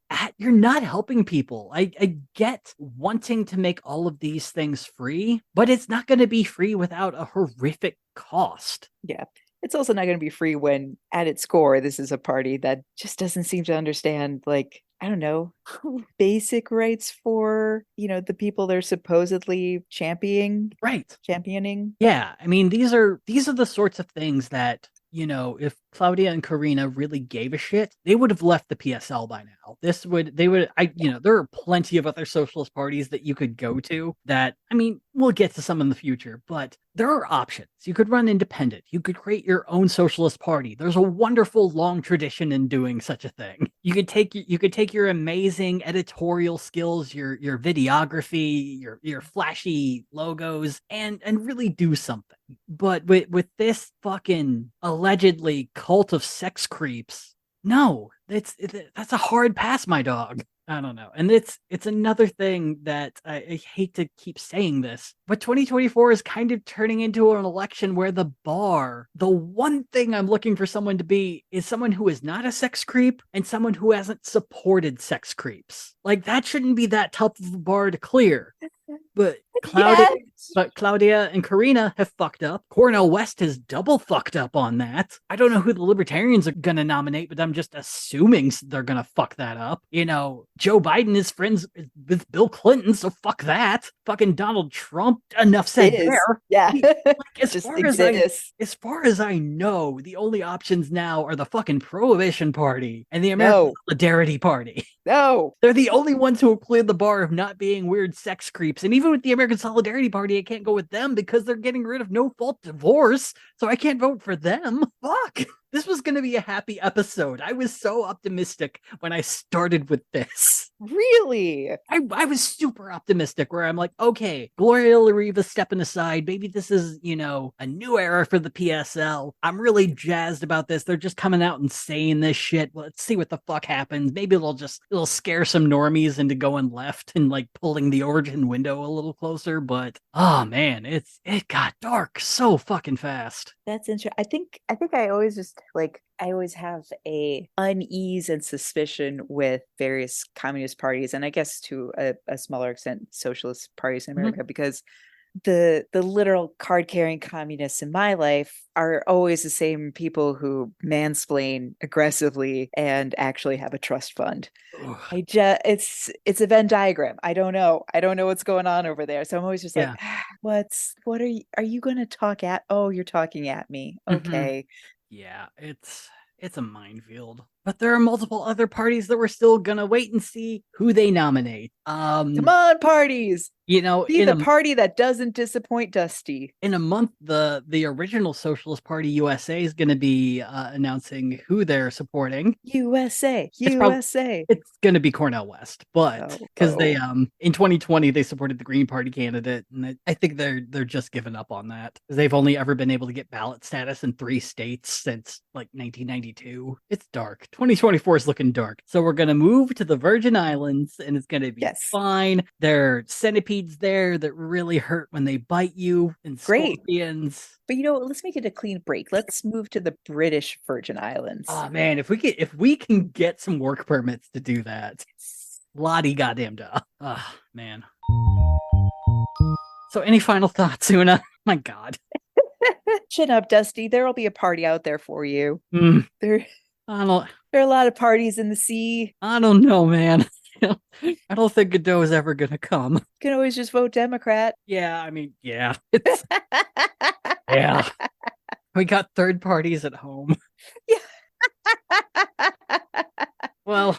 helping people. I get wanting to make all of these things free, but it's not going to be free without a horrific cost. Yeah. It's also not going to be free when at its core, this is a party that just doesn't seem to understand, I don't know, basic rights for, the people they're supposedly championing. Right. Championing. Yeah. I mean, these are the sorts of things that, if Claudia and Karina really gave a shit, they would have left the PSL by now. There are plenty of other socialist parties that you could go to that, we'll get to some in the future, but there are options. You could run independent. You could create your own socialist party. There's a wonderful long tradition in doing such a thing. You could take your amazing editorial skills, your videography, your flashy logos, and really do something. But with this fucking allegedly cult of sex creeps, no, that's a hard pass, my dog. I don't know. And it's another thing that I hate to keep saying this, but 2024 is kind of turning into an election where the one thing I'm looking for someone to be is someone who is not a sex creep and someone who hasn't supported sex creeps. That shouldn't be that tough of a bar to clear. But Claudia, Yes. but Claudia and Karina have fucked up. Cornel West has double fucked up on that. I don't know who the Libertarians are gonna nominate, but I'm just assuming they're gonna fuck that up. Joe Biden is friends with Bill Clinton, so fuck that. Fucking Donald Trump. Enough said Is. there. Yeah. As Just far exists. as far as I know, the only options now are the fucking Prohibition Party and the American Solidarity Party. No. They're the only ones who have cleared the bar of not being weird sex creeps. And even with the American Solidarity Party, I can't go with them because they're getting rid of no fault divorce. So I can't vote for them. Fuck. This was going to be a happy episode. I was so optimistic when I started with this. Really? I was super optimistic where I'm like, okay, Gloria Lariva stepping aside. Maybe this is, a new era for the PSL. I'm really jazzed about this. They're just coming out and saying this shit. Let's see what the fuck happens. Maybe it'll scare some normies into going left and like pulling the origin window a little closer. But oh man, it got dark so fucking fast. That's interesting. I think I always just I always have a unease and suspicion with various communist parties, and I guess to a smaller extent socialist parties in America, because the literal card carrying communists in my life are always the same people who mansplain aggressively and actually have a trust fund. It's a Venn diagram. I don't know what's going on over there. So I'm always just what are you going to talk at? Oh, you're talking at me. Okay. Yeah, it's a minefield. But there are multiple other parties that we're still gonna wait and see who they nominate. Come on, parties. Be the party that doesn't disappoint Dusty. In a month, the original Socialist Party USA is going to be announcing who they're supporting. USA. It's going to be Cornel West, but because they in 2020 they supported the Green Party candidate, and I think they're just giving up on that. They've only ever been able to get ballot status in 3 states since like 1992. It's dark. 2024 is looking dark. So we're going to move to the Virgin Islands, and it's going to be fine. There are centipedes there that really hurt when they bite you, and scorpions. But let's make it a clean break. Let's move to the British Virgin Islands. Oh man, if we can get some work permits to do that, Lottie goddamn duh. Oh man. So any final thoughts, Una? My God. Chin up, Dusty. There'll be a party out there for you. There are a lot of parties in the sea. I don't know, man. I don't think Godot is ever gonna come. You can always just vote Democrat. Yeah, I mean, yeah. Yeah. We got third parties at home. Yeah. Well,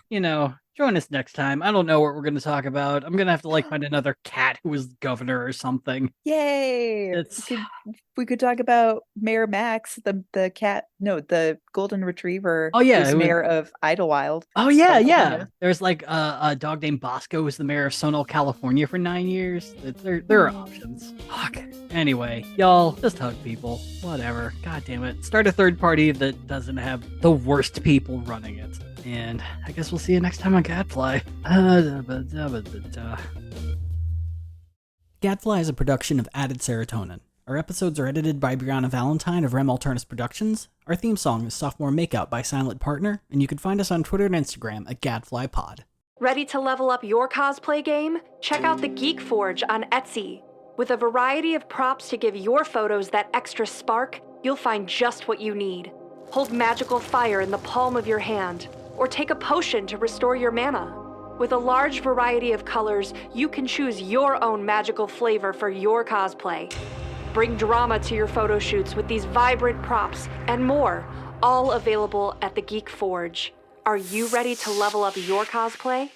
join us next time. I don't know what we're going to talk about. I'm going to have to find another cat who was governor or something. Yay. We could talk about Mayor Max, the cat, no, the golden retriever. Oh yeah. Who's mayor of Idlewild. Oh yeah. Yeah. There's a dog named Bosco who's the mayor of Sonal, California for 9 years. There are options. Fuck. Anyway, y'all just hug people. Whatever. God damn it. Start a third party that doesn't have the worst people running it. And I guess we'll see you next time on Gadfly. Gadfly is a production of Added Serotonin. Our episodes are edited by Brianna Valentine of Rem Alternus Productions. Our theme song is Sophomore Makeout by Silent Partner, and you can find us on Twitter and Instagram at GadflyPod. Ready to level up your cosplay game? Check out the Geek Forge on Etsy. With a variety of props to give your photos that extra spark, you'll find just what you need. Hold magical fire in the palm of your hand, or take a potion to restore your mana. With a large variety of colors, you can choose your own magical flavor for your cosplay. Bring drama to your photo shoots with these vibrant props and more, all available at the Geek Forge. Are you ready to level up your cosplay?